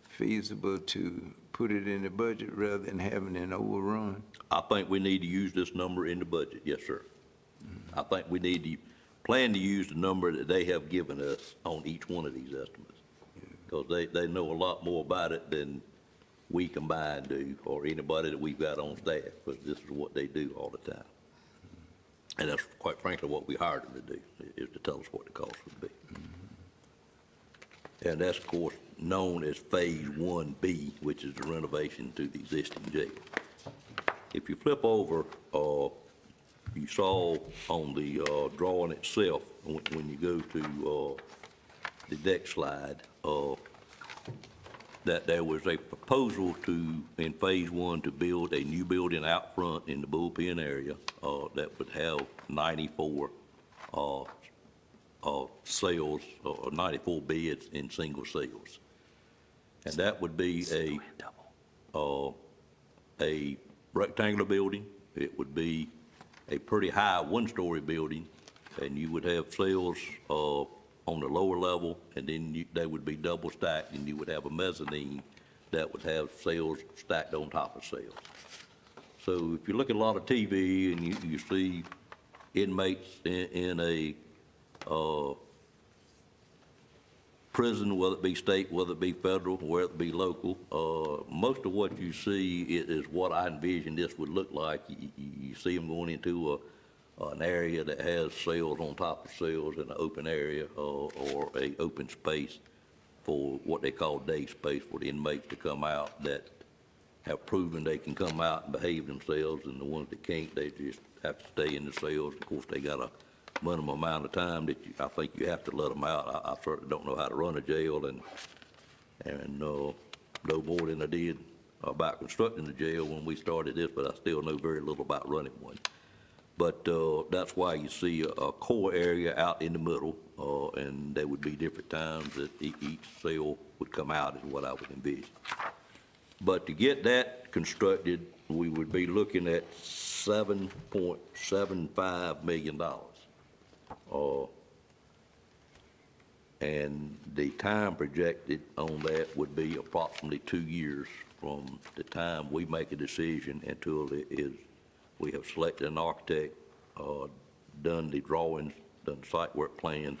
feasible to put it in the budget rather than having an overrun? I think we need to use this number in the budget, yes, sir. I think we need to plan to use the number that they have given us on each one of these estimates, because they know a lot more about it than we combined do, or anybody that we've got on staff, but this is what they do all the time. And that's quite frankly what we hired them to do, is to tell us what the cost would be. And that's, of course, known as Phase 1B, which is the renovation to the existing jail. If you flip over, you saw on the drawing itself, when you go to the next slide, that there was a proposal in phase one, to build a new building out front in the bullpen area, that would have 94, cells, or 94 beds in single cells. And that would be a rectangular building. It would be a pretty high one-story building, and you would have cells, on the lower level, and then they would be double stacked, and you would have a mezzanine that would have cells stacked on top of cells. So if you look at a lot of TV and you see inmates in a prison, whether it be state, whether it be federal, whether it be local, most of what you see is what I envision this would look like. You see them going into an area that has cells on top of cells in an open area, or a open space for what they call day space, for the inmates to come out that have proven they can come out and behave themselves, and the ones that can't, they just have to stay in the cells. Of course, they got a minimum amount of time that I think you have to let them out. I certainly don't know how to run a jail, and no more than I did about constructing the jail when we started this, but I still know very little about running one. But that's why you see a core area out in the middle, and there would be different times that each cell would come out, is what I would envision. But to get that constructed, we would be looking at $7.75 million. And the time projected on that would be approximately 2 years from the time we make a decision until we have selected an architect, done the drawings, done the site work plans,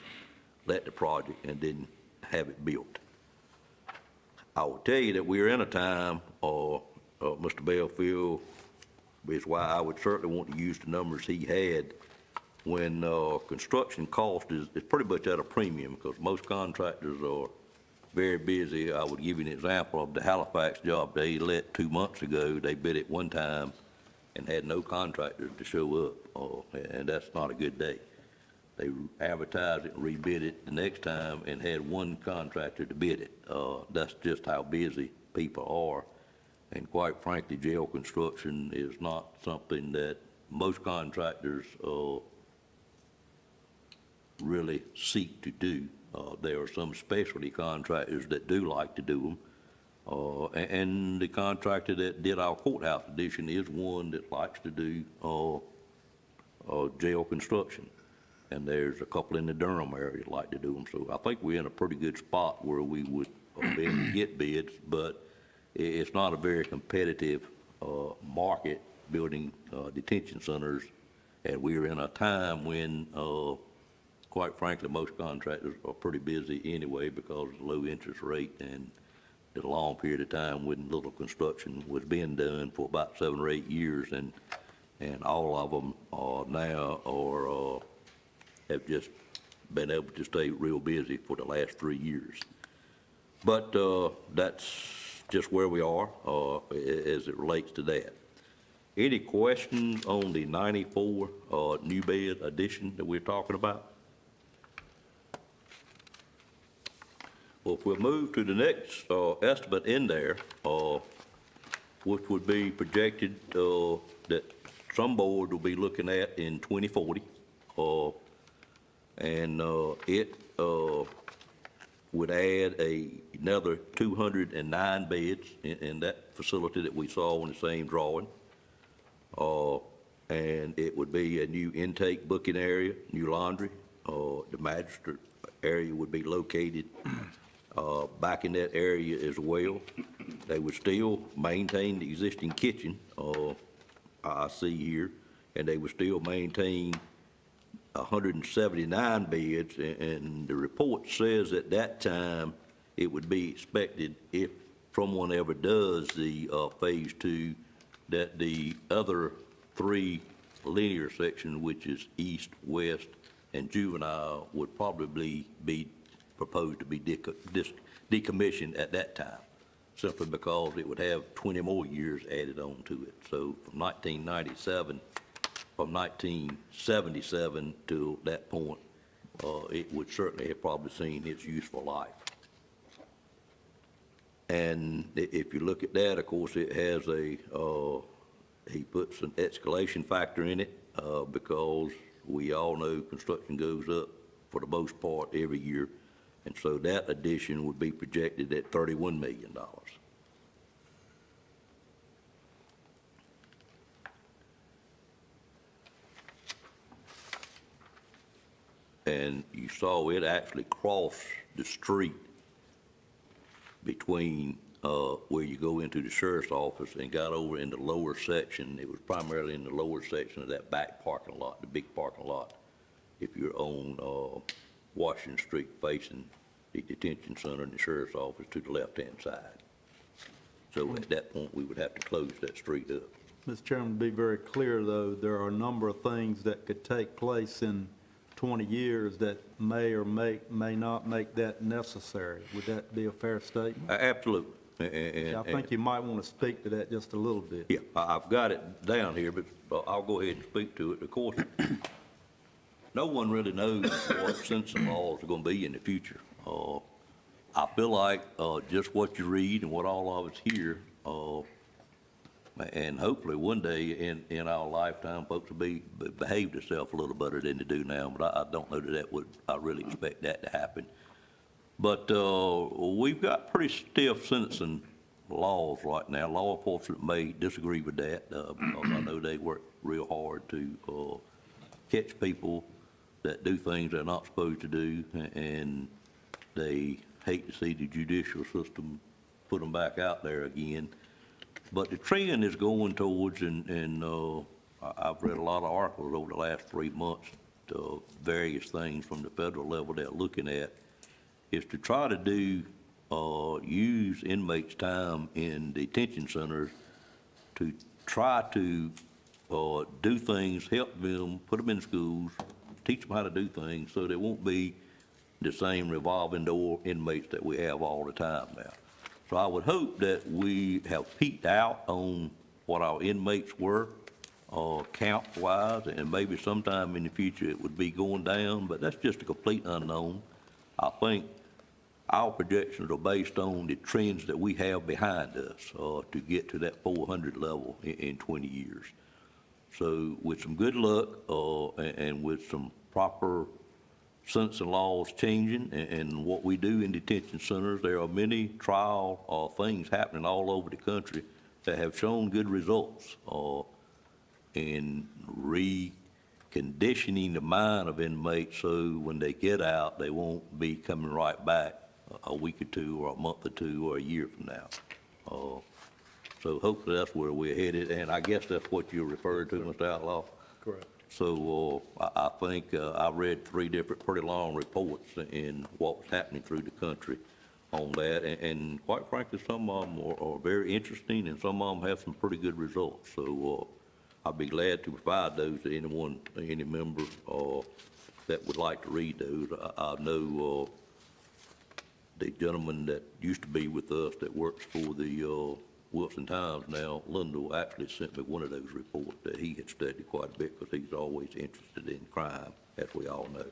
let the project, and then have it built. I will tell you that we're in a time, Mr. Belfield, is why I would certainly want to use the numbers he had, when construction cost is pretty much at a premium, because most contractors are very busy. I would give you an example of the Halifax job they let 2 months ago. They bid it one time and had no contractors to show up, and that's not a good day. They advertised it and rebid it the next time and had one contractor to bid it. That's just how busy people are, and quite frankly, jail construction is not something that most contractors really seek to do. There are some specialty contractors that do like to do them. And the contractor that did our courthouse addition is one that likes to do jail construction. And there's a couple in the Durham area that like to do them. So I think we're in a pretty good spot where we would be able to get bids, but it's not a very competitive market building detention centers. And we're in a time when, quite frankly, most contractors are pretty busy anyway because of the low interest rate and a long period of time when little construction was being done for about 7 or 8 years, and all of them now have just been able to stay real busy for the last 3 years. But that's just where we are as it relates to that. Any questions on the 94 new bed addition that we're talking about? Well, if we'll move to the next estimate in there, which would be projected that some board will be looking at in 2040, and it would add another 209 beds in that facility that we saw in the same drawing, and it would be a new intake booking area, new laundry. The magistrate area would be located back in that area as well. They would still maintain the existing kitchen, I see here, and they would still maintain 179 beds, and the report says at that time it would be expected, if someone ever does the phase 2, that the other 3 linear sections, which is east, west, and juvenile, would probably be proposed to be decommissioned at that time, simply because it would have 20 more years added on to it. So from 1977 to that point, it would certainly have probably seen its useful life. And if you look at that, of course, it has he puts an escalation factor in it, because we all know construction goes up for the most part every year. And so that addition would be projected at $31 million. And you saw it actually crossed the street between where you go into the sheriff's office and got over in the lower section. It was primarily in the lower section of that back parking lot, the big parking lot, if you're on Washington Street facing the detention center and the sheriff's office to the left-hand side. So at that point, we would have to close that street up. Mr. Chairman, to be very clear, though, there are a number of things that could take place in 20 years that may or may not make that necessary. Would that be a fair statement? Absolutely. I think you might want to speak to that just a little bit. Yeah, I've got it down here, but I'll go ahead and speak to it. Of course, no one really knows what sentencing laws are going to be in the future. I feel like just what you read and what all of us hear, and hopefully one day in our lifetime, folks will behave themselves a little better than they do now, but I don't know that I really expect that to happen. But we've got pretty stiff sentencing laws right now. Law enforcement may disagree with that, because I know they work real hard to catch people that do things they're not supposed to do, and they hate to see the judicial system put them back out there again. But the trend is going towards, and I've read a lot of articles over the last 3 months, various things from the federal level they're looking at, is to try to use inmates' time in detention centers to try to do things, help them, put them in schools, teach them how to do things so they won't be the same revolving door inmates that we have all the time now. So I would hope that we have peaked out on what our inmates were, count-wise, and maybe sometime in the future it would be going down, but that's just a complete unknown. I think our projections are based on the trends that we have behind us to get to that 400 level in 20 years. So with some good luck and with some proper sentencing laws changing and what we do in detention centers, there are many trial things happening all over the country that have shown good results in reconditioning the mind of inmates so when they get out, they won't be coming right back a week or two or a month or two or a year from now. So hopefully that's where we're headed, and I guess that's what you're referring to, Mr. Outlaw? Correct. So I think I read 3 different pretty long reports in what was happening through the country on that, and quite frankly, some of them are very interesting, and some of them have some pretty good results. So I'll be glad to provide those to anyone, any member that would like to read those. I know the gentleman that used to be with us that works for the Wilson Times now, Lindell, actually sent me one of those reports that he had studied quite a bit because he's always interested in crime, as we all know.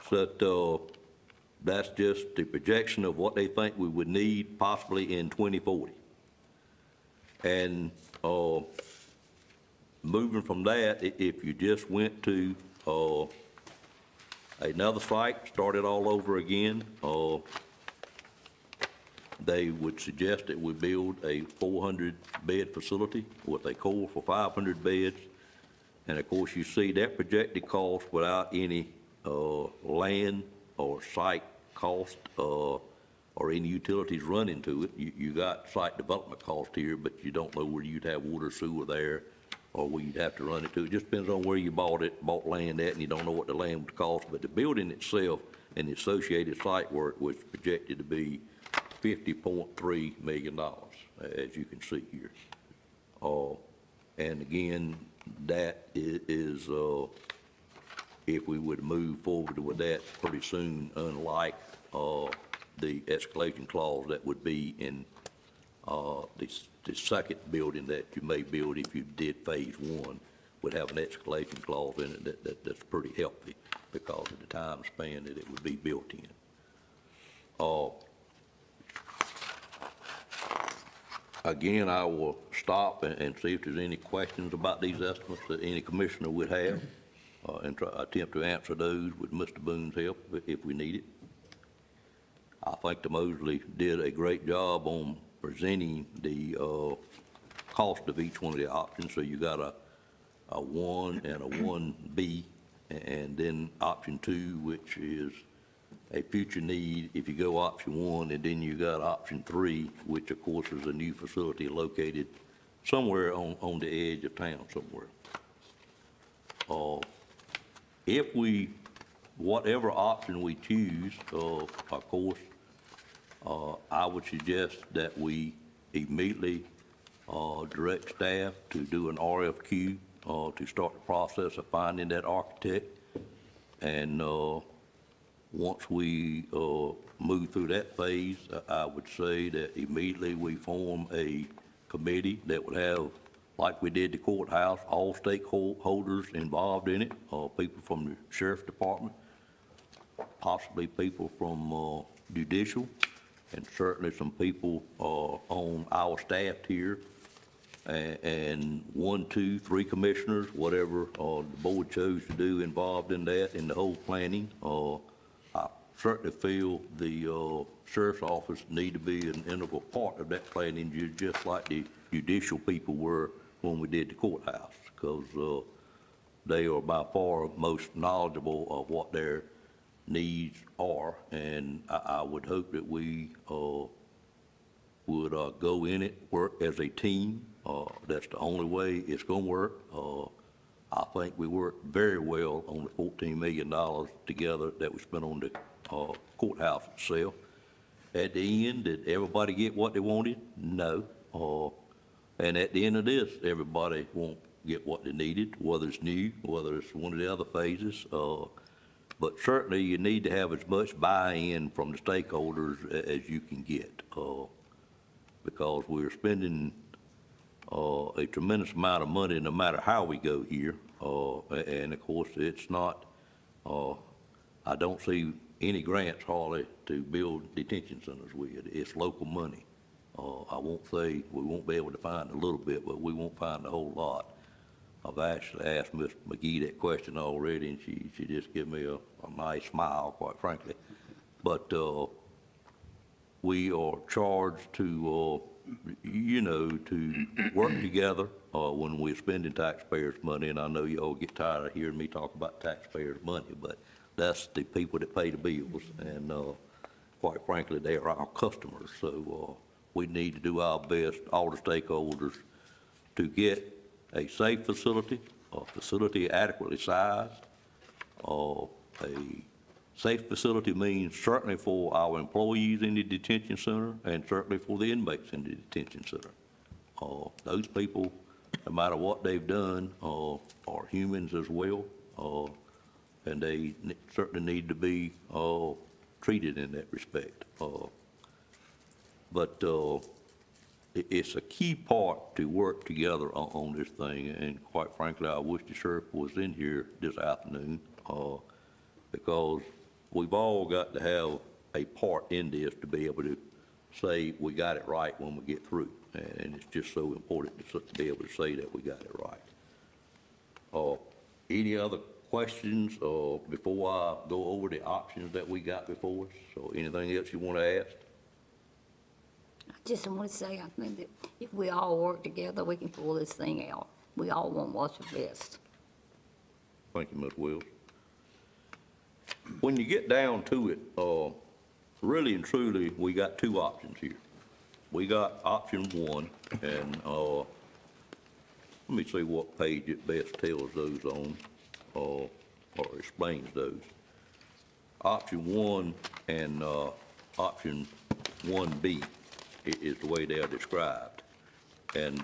So that's just the projection of what they think we would need possibly in 2040. And moving from that, if you just went to another site, started all over again, they would suggest that we build a 400-bed facility with a core for 500 beds. And of course, you see that projected cost without any land or site cost or any utilities run into it. You got site development cost here, but you don't know where you'd have water, sewer there, or where you'd have to run it to. It just depends on where you bought land at, and you don't know what the land would cost. But the building itself and the associated site work was projected to be $50.3 million, as you can see here. And again, that is if we would move forward with that pretty soon, unlike the escalation clause that would be in the second building that you may build if you did phase 1, would have an escalation clause in it that's pretty healthy because of the time span that it would be built in. Again, I will stop and see if there's any questions about these estimates that any commissioner would have, and attempt to answer those with Mr. Boone's help if we need it. I think the Mosley did a great job on presenting the cost of each one of the options. So you got a 1 and a 1B, and then option 2, which is a future need if you go option 1, and then you got option 3, which of course is a new facility located somewhere on the edge of town somewhere. If we, whatever option we choose, of course, I would suggest that we immediately direct staff to do an RFQ to start the process of finding that architect. And once we move through that phase, I would say that immediately we form a committee that would have, like we did the courthouse, all stakeholders involved in it, people from the sheriff's department, possibly people from judicial, and certainly some people on our staff here, and 1, 2, 3 commissioners, whatever the board chose to do involved in that, in the whole planning. I certainly feel the sheriff's office need to be an integral part of that planning, just like the judicial people were when we did the courthouse, because they are by far most knowledgeable of what their needs are, and I would hope that we would go in it, work as a team. That's the only way it's going to work. I think we worked very well on the $14 million together that we spent on the courthouse itself. At the end, did everybody get what they wanted? No. And at the end of this, everybody won't get what they needed, whether it's new, whether it's one of the other phases. But certainly you need to have as much buy-in from the stakeholders as you can get, because we're spending a tremendous amount of money no matter how we go here. And of course, it's not, I don't see any grants hardly to build detention centers with. It's local money. I won't say we won't be able to find a little bit, but we won't find a whole lot. I've actually asked Ms. McGee that question already, and she just gave me a nice smile, quite frankly. But we are charged to, to work together when we're spending taxpayers' money, and I know you all get tired of hearing me talk about taxpayers' money, but that's the people that pay the bills, and quite frankly, they are our customers. So we need to do our best, all the stakeholders, to get a safe facility, a facility adequately sized. A safe facility means certainly for our employees in the detention center and certainly for the inmates in the detention center. Those people, no matter what they've done, are humans as well, and they certainly need to be treated in that respect. But it's a key part to work together on this thing, and quite frankly, I wish the sheriff was in here this afternoon, because we've all got to have a part in this to be able to say we got it right when we get through, and it's just so important to be able to say that we got it right. Any other questions before I go over the options that we got before us? So anything else you want to ask? I just want to say, I think that if we all work together, we can pull this thing out. We all want what's the best. Thank you, Ms. Wills. When you get down to it, really and truly, we got 2 options here. We got option 1, and let me see what page it best tells those on, or explains those. Option 1 and option 1B is the way they are described. And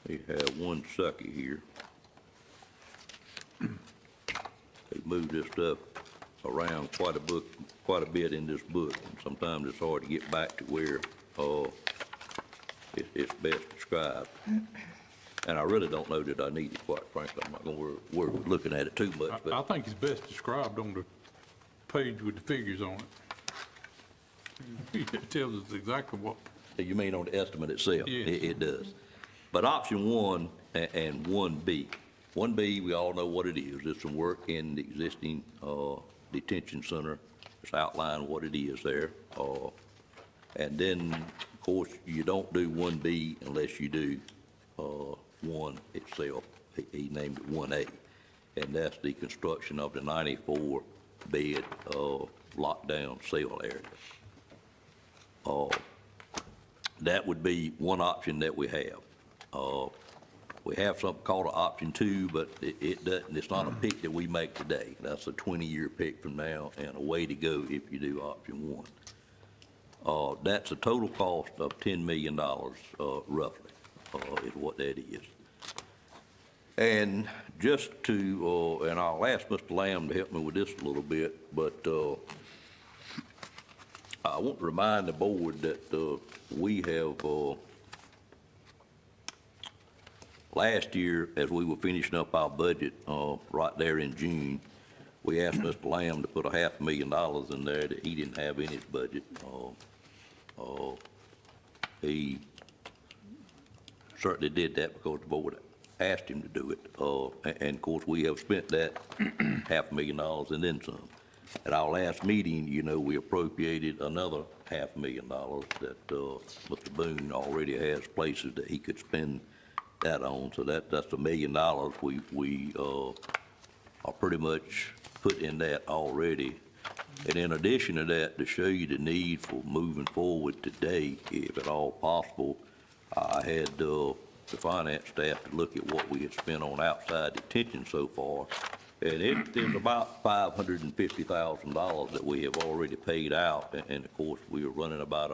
we have one sucky here. They moved this stuff around quite a bit in this book, and sometimes it's hard to get back to where it's best described. And I really don't know that I need it, quite frankly. I'm not going to worry looking at it too much. But I think it's best described on the page with the figures on it. It tells us exactly what, You mean on the estimate itself? Yes. It does. But option one and 1B. 1B, we all know what it is. It's some work in the existing detention center. It's outlined what it is there. And then, of course, you don't do 1B unless you do 1 itself. He named it 1A. And that's the construction of the 94-bed lockdown cell area. That would be one option that we have. We have something called an option 2, but it doesn't, it's not a pick that we make today. That's a 20-year pick from now and a way to go if you do option 1. That's a total cost of $10 million, roughly, is what that is. And just to, and I'll ask Mr. Lamb to help me with this a little bit, but I want to remind the board that we have, last year, as we were finishing up our budget right there in June, we asked Mr. Lamb to put $500,000 in there that he didn't have in his budget. He certainly did that because the board asked him to do it. And of course, we have spent that $500,000 and then some. At our last meeting, you know, we appropriated another $500,000 that Mr. Boone already has places that he could spend that on. So that's $1 million we are pretty much put in that already. And in addition to that, to show you the need for moving forward today, if at all possible, I had the finance staff to look at what we had spent on outside detention so far. And it is about $550,000 that we have already paid out. And of course, we are running about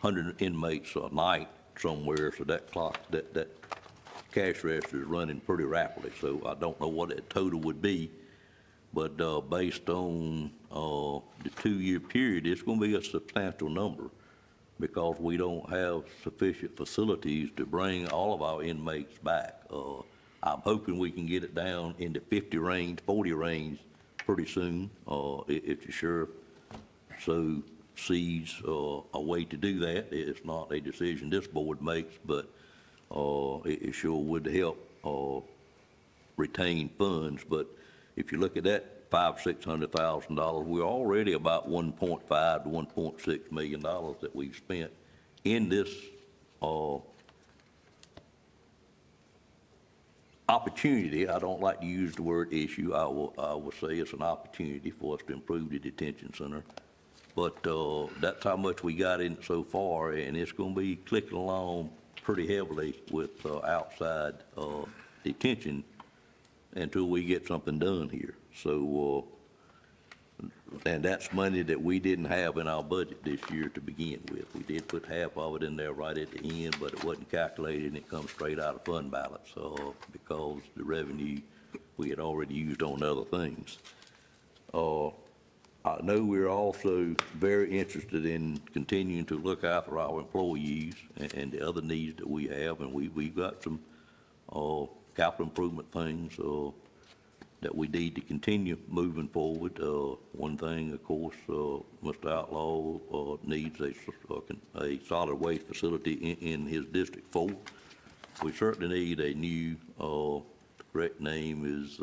100 inmates a night somewhere, so that clock, that cash register is running pretty rapidly. So I don't know what that total would be, but based on the 2-year period, it's going to be a substantial number because we don't have sufficient facilities to bring all of our inmates back. I'm hoping we can get it down in the 50 range, 40 range pretty soon, if the sheriff so sees a way to do that. It's not a decision this board makes, but it sure would help retain funds. But if you look at that $500,000-600,000, we're already about $1.5 to $1.6 million that we've spent in this opportunity. I don't like to use the word issue. I will say it's an opportunity for us to improve the detention center. But that's how much we got in so far, and it's going to be clicking along pretty heavily with outside detention until we get something done here. So, and that's money that we didn't have in our budget this year to begin with. We did put half of it in there right at the end, but it wasn't calculated, and it comes straight out of fund balance because the revenue we had already used on other things. I know we're also very interested in continuing to look after our employees and the other needs that we have, and we've got some capital improvement things that we need to continue moving forward. One thing, of course, Mr. Outlaw needs a solid waste facility in his District 4. We certainly need a new, the correct name is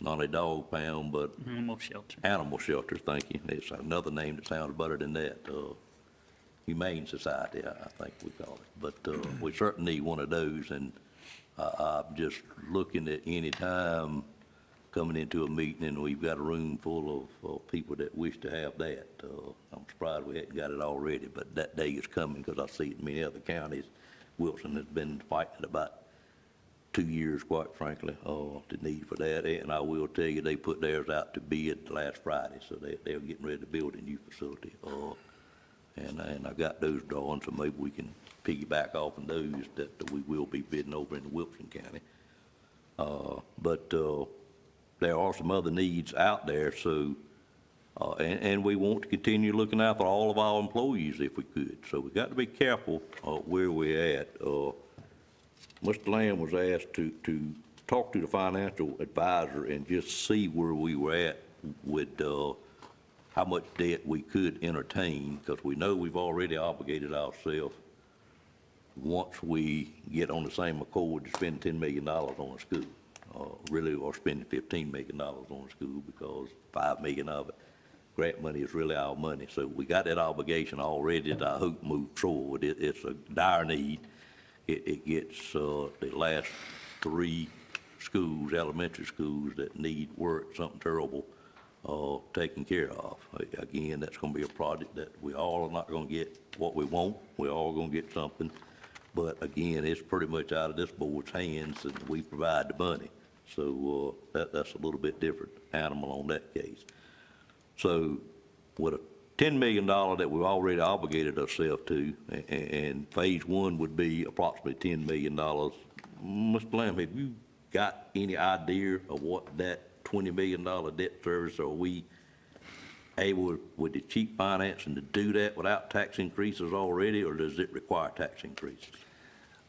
not a dog pound, but Animal shelter. Animal shelter, thank you. It's another name that sounds better than that. Humane Society, I think we call it. But we certainly need one of those, and I'm just looking at any time coming into a meeting and we've got a room full of people that wish to have that. I'm surprised we hadn't got it already, but that day is coming because I see it in many other counties. Wilson has been fighting about 2 years, quite frankly, the need for that. And I will tell you, they put theirs out to bid last Friday, so they're getting ready to build a new facility. And I got those drawings, so maybe we can piggyback off of those that we will be bidding over in Wilson County. But there are some other needs out there, so, and we want to continue looking after all of our employees if we could. So we got to be careful where we're at. Mr. Lamb was asked to talk to the financial advisor and just see where we were at with how much debt we could entertain, because we know we've already obligated ourselves once we get on the same accord to spend $10 million on a school. Really, or spending $15 million on a school, because $5 million of it, grant money, is really our money. So we got that obligation already that I hope moves forward. It's a dire need. It gets the last 3 schools, elementary schools, that need work, something terrible, taken care of. Again, that's going to be a project that we all are not going to get what we want. We're all going to get something. But again, it's pretty much out of this board's hands, and we provide the money. So that's a little bit different animal on that case. So with a $10 million that we've already obligated ourselves to, and phase 1 would be approximately $10 million, Mr. Lamb, have you got any idea of what that $20 million debt service, are we able with the cheap financing to do that without tax increases already, or does it require tax increases?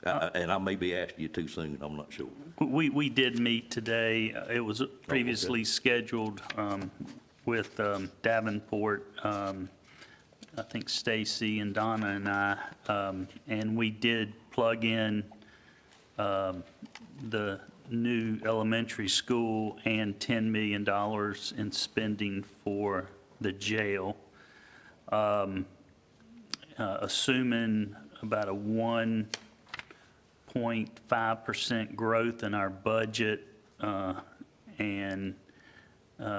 And I may be asking you too soon, I'm not sure. We did meet today. It was previously scheduled with Davenport, I think Stacy and Donna and I, and we did plug in the new elementary school and $10 million in spending for the jail, assuming about a 1.5% growth in our budget and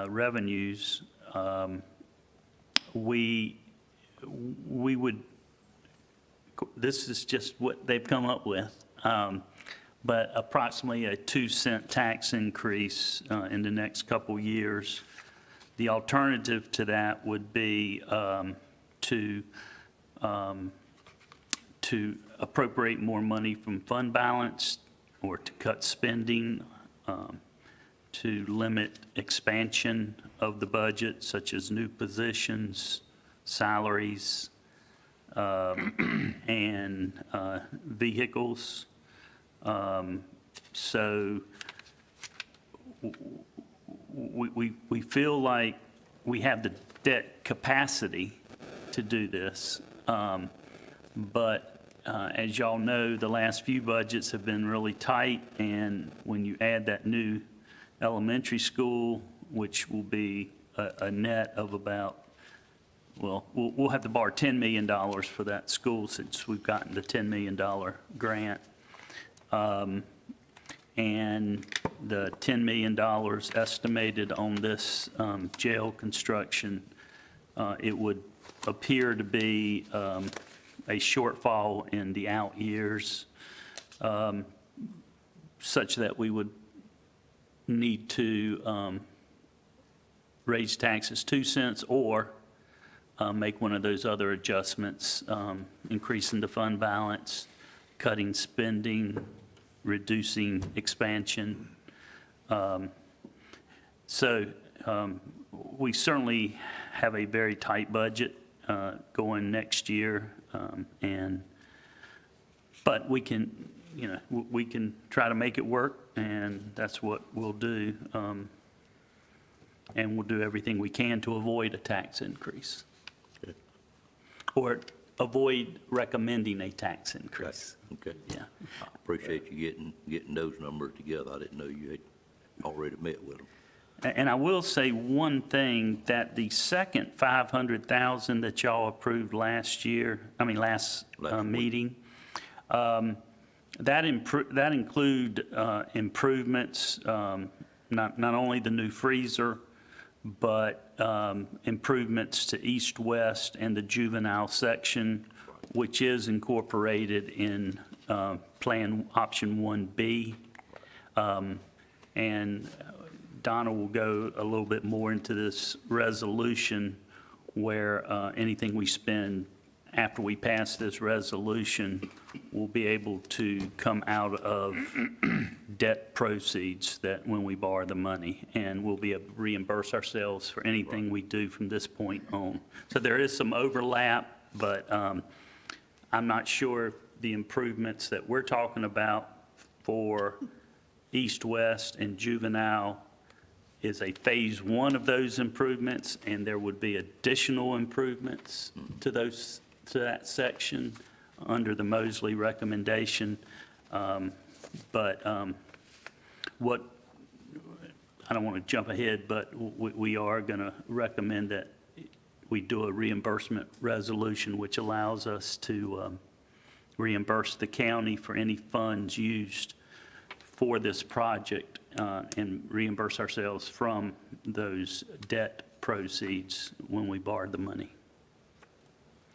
revenues. We would, this is just what they've come up with, but approximately a 2-cent tax increase in the next couple years. The alternative to that would be to appropriate more money from fund balance, or to cut spending, to limit expansion of the budget, such as new positions, salaries, and vehicles. So we feel like we have the debt capacity to do this, but as y'all know, the last few budgets have been really tight, and when you add that new elementary school, which will be a net of about, well, we'll have to borrow $10 million for that school, since we've gotten the $10 million grant. And the $10 million estimated on this jail construction, it would appear to be a shortfall in the out years, such that we would need to raise taxes 2 cents, or make one of those other adjustments, increasing the fund balance, cutting spending, reducing expansion. So we certainly have a very tight budget going next year, but we can, we can try to make it work, and that's what we'll do. And we'll do everything we can to avoid a tax increase, or avoid recommending a tax increase. Okay. Yeah. I appreciate you getting those numbers together. I didn't know you had already met with them. And I will say one thing, that the second $500,000 that y'all approved last meeting, that include improvements, not only the new freezer, but improvements to East West and the juvenile section, which is incorporated in Plan Option 1B. And Donna will go a little bit more into this resolution, where anything we spend after we pass this resolution will be able to come out of debt proceeds that when we borrow the money, and we'll be able to reimburse ourselves for anything we do from this point on. So there is some overlap, but I'm not sure the improvements that we're talking about for East, West, and juvenile is a phase one of those improvements, and there would be additional improvements to that section under the Mosley recommendation. But what, I don't want to jump ahead, but we are going to recommend that we do a reimbursement resolution, which allows us to reimburse the county for any funds used for this project and reimburse ourselves from those debt proceeds when we borrowed the money.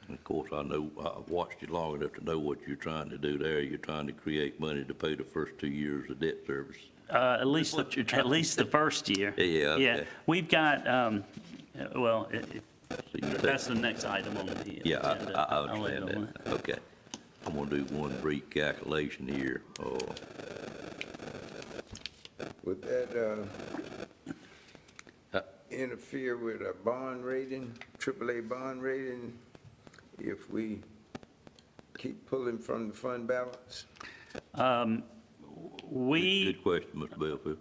Of course, I know, I've watched you long enough to know what you're trying to do there. You're trying to create money to pay the first 2 years of debt service. At least what you're trying at least the first year. Yeah, okay. Yeah, we've got, well, So you that's the next item on the Yeah, agenda. I I'll let understand you know. that. Okay. I'm gonna do one brief calculation here. Would that interfere with a bond rating, AAA bond rating, if we keep pulling from the fund balance? Good question, Mr. Belfield.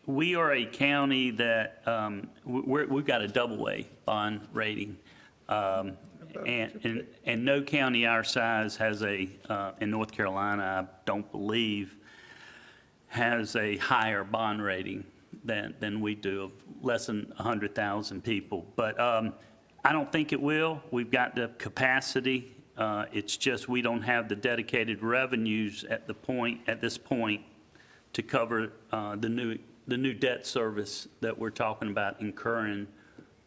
We are a county that, we've got a double A bond rating. And no county our size has a, in North Carolina, I don't believe, has a higher bond rating than we do, of less than 100,000 people. But I don't think it will. We've got the capacity. It's just we don't have the dedicated revenues at this point to cover the new debt service that we're talking about incurring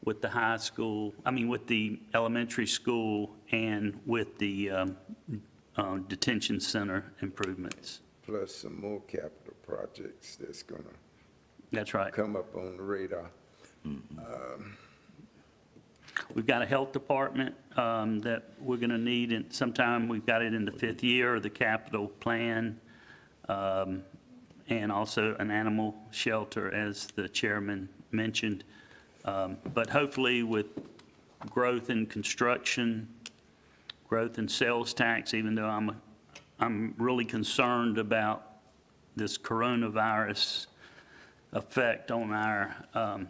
with the high school, with the elementary school and with the detention center improvements. Plus some more capital projects that's gonna That's right. come up on the radar. We've got a health department that we're going to need, and sometime we've got it in the 5th year of the capital plan, and also an animal shelter, as the chairman mentioned. But hopefully with growth in construction, growth in sales tax, even though I'm really concerned about this coronavirus effect on our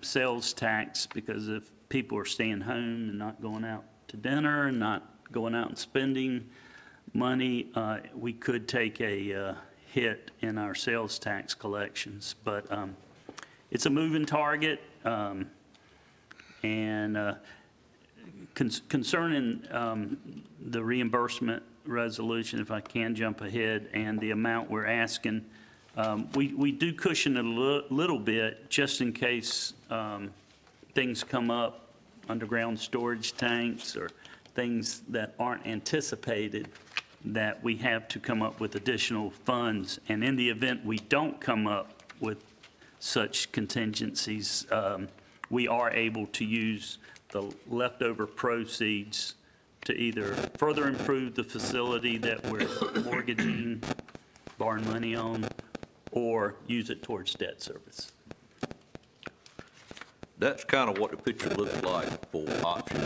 sales tax, because if people are staying home and not going out to dinner and not going out and spending money, we could take a hit in our sales tax collections. But it's a moving target. And concerning the reimbursement resolution, if I can jump ahead, and the amount we're asking, we do cushion it a little bit just in case things come up, underground storage tanks or things that aren't anticipated, that we have to come up with additional funds. And in the event we don't come up with such contingencies, we are able to use the leftover proceeds to either further improve the facility that we're mortgaging, borrowing money on, or use it towards debt service. That's kind of what the picture looks like for option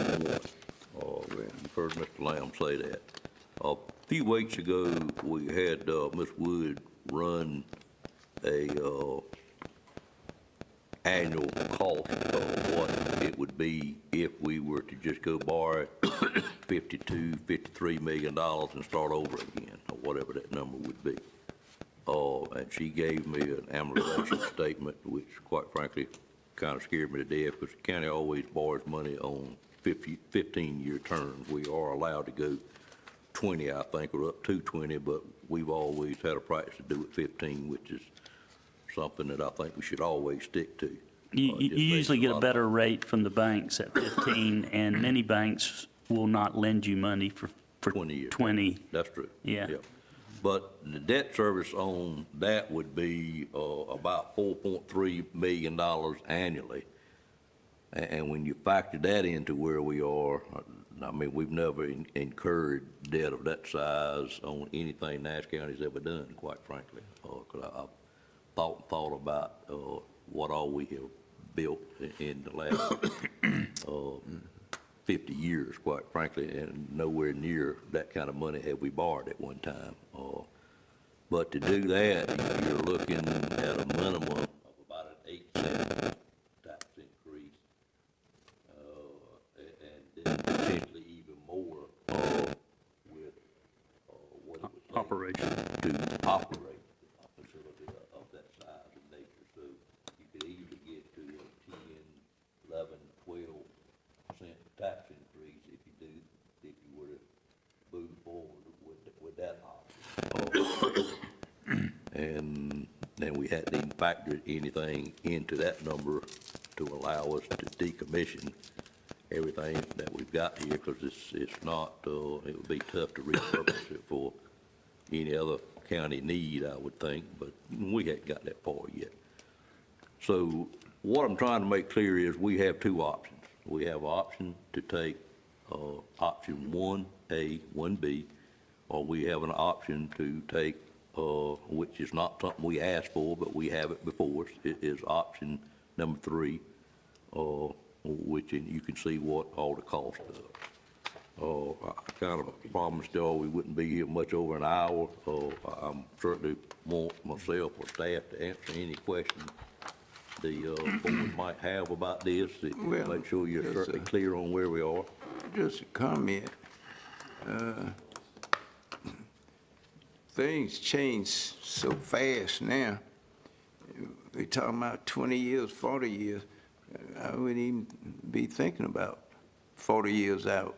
one. You've heard Mr. Lamb say that. A few weeks ago, we had Ms. Wood run a annual cost of what it would be if we were to just go borrow $52, $53 million and start over again, or whatever that number would be. And she gave me an amortization statement, which quite frankly kind of scared me to death, because the county always borrows money on 15-year terms. We are allowed to go 20, I think, or up to 20, but we've always had a practice to do it 15, which is something that I think we should always stick to. You usually get a better rate from the banks at 15, and many banks will not lend you money for 20 years. 20. That's true. Yeah. But the debt service on that would be about $4.3 million annually. And when you factor that into where we are, we've never incurred debt of that size on anything Nash County's ever done, quite frankly. 'Cause I've thought about what all we have built in the last 50 years, quite frankly, and nowhere near that kind of money have we borrowed at one time. But to do that, you're looking at a minimum of about an 8-cent operation. to operate a facility of that size and nature. So you could easily get to a 10, 11, 12% tax increase if you were to move forward with that option. And then we hadn't even factored anything into that number to allow us to decommission everything that we've got here, because it's not, it would be tough to repurpose it for any other county need, I would think, but we hadn't got that far yet. So what I'm trying to make clear is we have two options. We have option to take option 1A, 1B, or we have an option to take, which is not something we asked for, but we have it before us. It is option number 3, which you can see what all the cost of. I kind of promised y'all we wouldn't be here much over an hour. I'm certainly want myself or staff to answer any questions the board might have about this. Well, Make sure you're yes, certainly sir. clear on where we are. Just a comment. Things change so fast now. We're talking about 20 years, 40 years. I wouldn't even be thinking about 40 years out.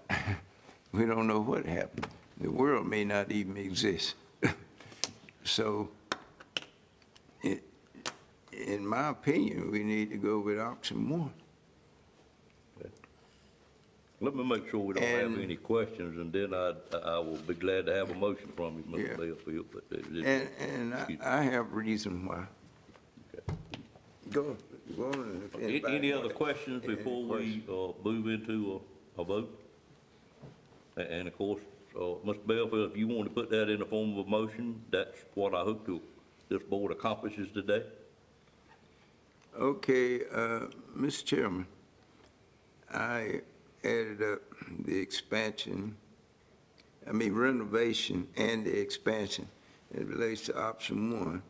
We don't know what happened. The world may not even exist. So, in my opinion, we need to go with option 1. Let me make sure we don't have And- any questions, and then I will be glad to have a motion from you, Yeah. Mr. Bellfield. But And I have reason why. Go on. if anybody Any other wanna- questions any before we move into a vote? And of course, Mr. Bellfield, if you want to put that in the form of a motion, that's what I hope this board accomplishes today. Okay, Mr. Chairman, I added up the renovation and the expansion. It relates to option 1.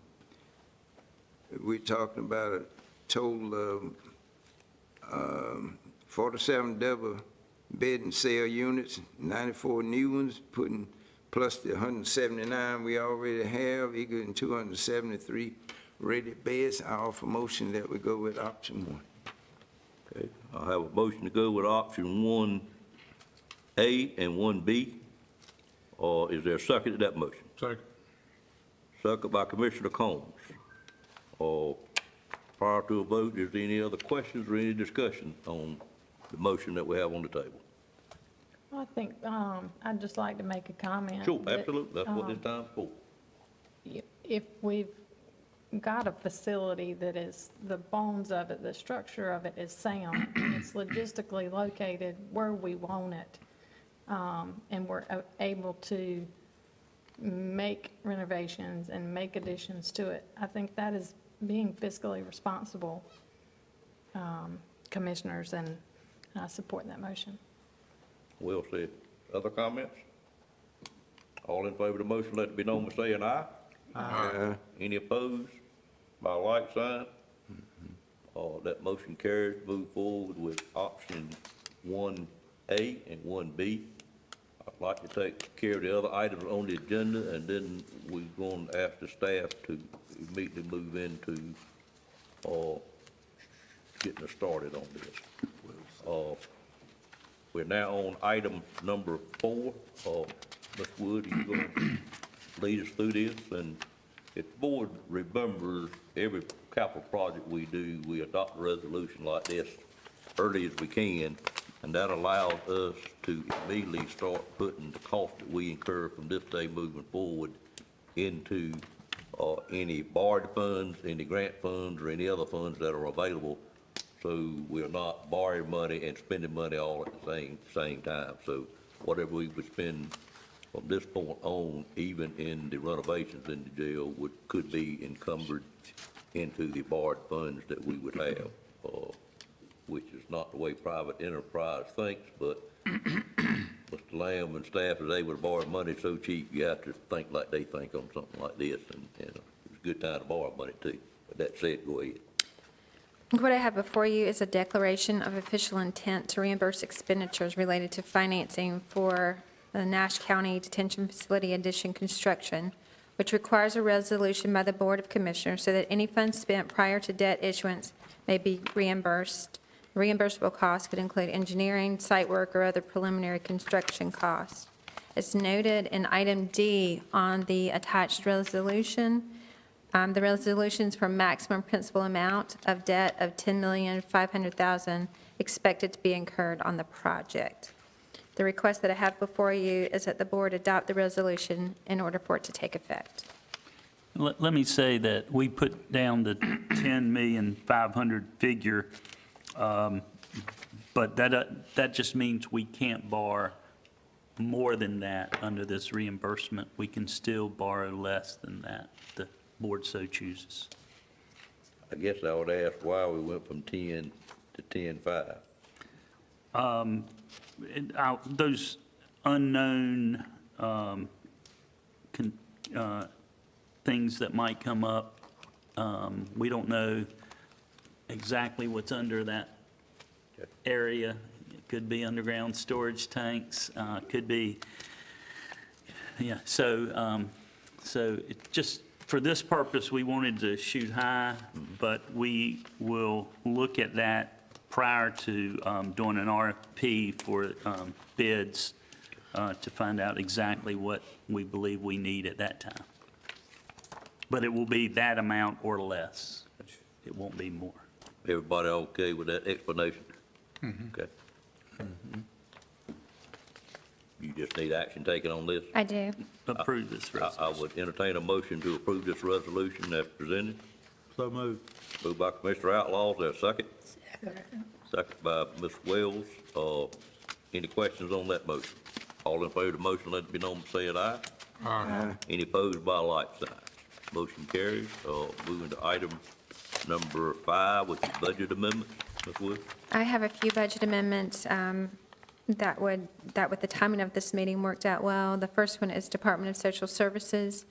We're talking about a total of 47 double bed and cell units, 94 new ones, putting plus the 179 we already have, equaling 273 rated beds. I offer motion that we go with option 1. Okay, I have a motion to go with option 1A and 1B. Or is there a second to that motion? Second. Second by Commissioner Combs. Prior to a vote, is there any other questions or any discussion on the motion that we have on the table? I think I'd just like to make a comment. Sure, that, absolutely, that's what this time's for. If we've got a facility that is, the bones of it, the structure of it is sound, and it's logistically located where we want it, and we're able to make renovations and make additions to it, I think that is being fiscally responsible, commissioners, and I support that motion. Well said. Other comments? All in favor of the motion, let it be known by saying aye. Any opposed? By a like sign? That motion carries. Move forward with option 1A and 1B. I'd like to take care of the other items on the agenda, and then we're going to ask the staff to immediately move into getting us started on this. We're now on item number 4. Ms. Wood, you're going to lead us through this, and if the board remembers, every capital project we do, we adopt a resolution like this early as we can, and that allows us to immediately start putting the cost that we incur from this day moving forward into any borrowed funds, any grant funds, or any other funds that are available, so we're not borrowing money and spending money all at the same time. So whatever we would spend from this point on, even in the renovations in the jail, could be encumbered into the borrowed funds that we would have, which is not the way private enterprise thinks, but Mr. Lamb and staff is able to borrow money so cheap, you have to think like they think on something like this, and it's a good time to borrow money too. But that said, go ahead. What I have before you is a declaration of official intent to reimburse expenditures related to financing for the Nash County Detention Facility addition construction which requires a resolution by the Board of Commissioners so that any funds spent prior to debt issuance may be reimbursed. Reimbursable costs could include engineering, site work, or other preliminary construction costs. As noted in item D on the attached resolution, the resolutions for maximum principal amount of debt of $10,500,000 expected to be incurred on the project. The request that I have before you is that the board adopt the resolution in order for it to take effect. Let me say that we put down the 10,500,000 figure, but that just means we can't borrow more than that under this reimbursement. We can still borrow less than that, if the board so chooses. I guess I would ask why we went from 10 to 10.5. Those unknown things that might come up, we don't know exactly what's under that area. It could be underground storage tanks, could be, yeah. So it just, for this purpose, we wanted to shoot high, but we will look at that prior to doing an RFP for bids to find out exactly what we believe we need at that time. But it will be that amount or less. It won't be more. Everybody okay with that explanation? Okay. You just need action taken on this? I do. Approve this resolution. I would entertain a motion to approve this resolution as presented. So moved. Moved by Commissioner Outlaw, is there a second? Second by Ms. Wells. Any questions on that motion? All in favor of the motion, let it be known by saying aye. Aye. Any opposed by a like sign? Motion carries. Moving to item number 5, which is budget amendments. Ms. Wood? I have a few budget amendments that with the timing of this meeting worked out well. The first one is Department of Social Services.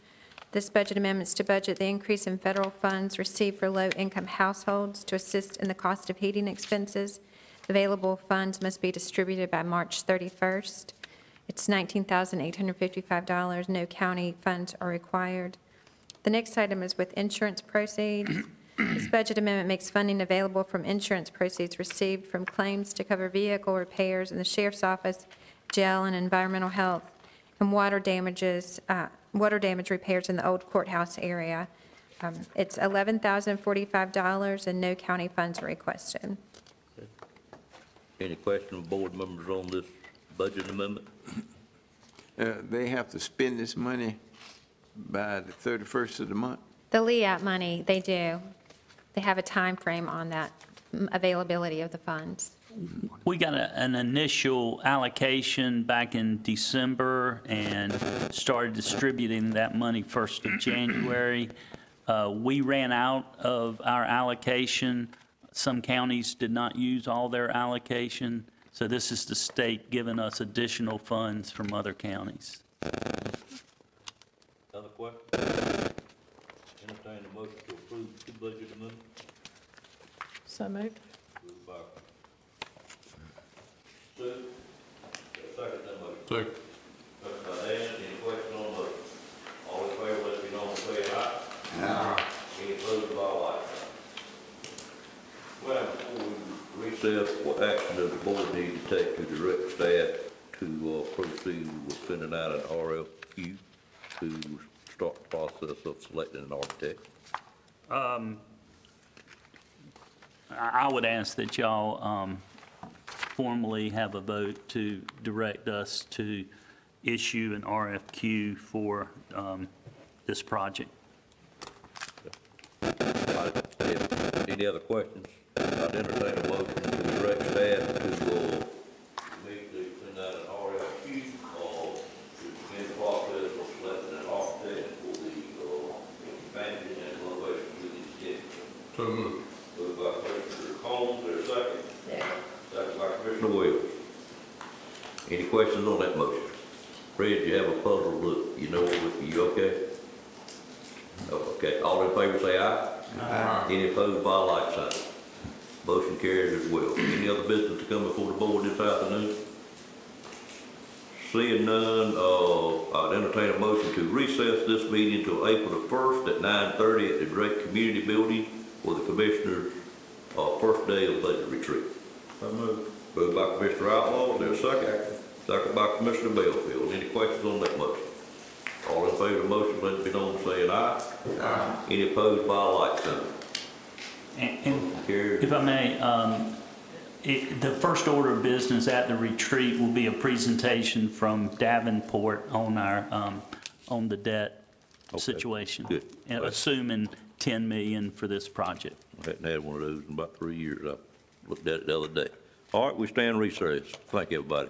This budget amendments to budget the increase in federal funds received for low-income households to assist in the cost of heating expenses. Available funds must be distributed by March 31st. It's $19,855. No county funds are required. The next item is with insurance proceeds. This budget amendment makes funding available from insurance proceeds received from claims to cover vehicle repairs in the Sheriff's Office, jail, and environmental health, and water damage repairs in the old courthouse area. It's $11,045, and no county funds are requested. Any questions from board members on this budget amendment? They have to spend this money by the 31st of the month? The LEAP money, they do. They have a time frame on that availability of the funds. We got an initial allocation back in December and started distributing that money 1st of January. We ran out of our allocation. Some counties did not use all their allocation, so this is the state giving us additional funds from other counties. Other questions? Entertain a motion to approve the budget amendment. So moved. Moved by Sue. Second that motion. Second. Second by Dan. Any questions on the motion? All in favor, let it be known by saying aye. Aye. Any opposed by like? Well, before we recess, what action does the board need to take to direct staff to proceed with sending out an RFQ to start the process of selecting an architect? I would ask that y'all formally have a vote to direct us to issue an RFQ for this project. Any other questions? I'd entertain a motion to direct staff to immediately send out an RFQ to begin the process of selecting an architect for the expansion and renovation to the Detention. So moved. Moved by Commissioner Combs, there's a second. Second by Commissioner Wells. Any questions on that motion? Fred, you have a puzzled look. You know, you okay? Oh, okay. All in favor say aye. Aye. Any opposed by a like sign? Motion carries as well. Any other business to come before the board this afternoon? Seeing none, I'd entertain a motion to recess this meeting until April the 1st at 9:30 at the Drake Community Building for the Commissioner's first day of budget retreat. So moved. Moved by Commissioner Outlaw, is there a second? Second by Commissioner Belfield. Any questions on that motion? All in favor of the motion, let it be known by saying aye. Aye. Any opposed by a like sign? And Carried. if I may, the first order of business at the retreat will be a presentation from Davenport on our, on the debt Okay. situation. Good. And assuming 10 million for this project. I hadn't had one of those in about 3 years. I looked at it the other day. All right, we stand recessed. Thank you, everybody.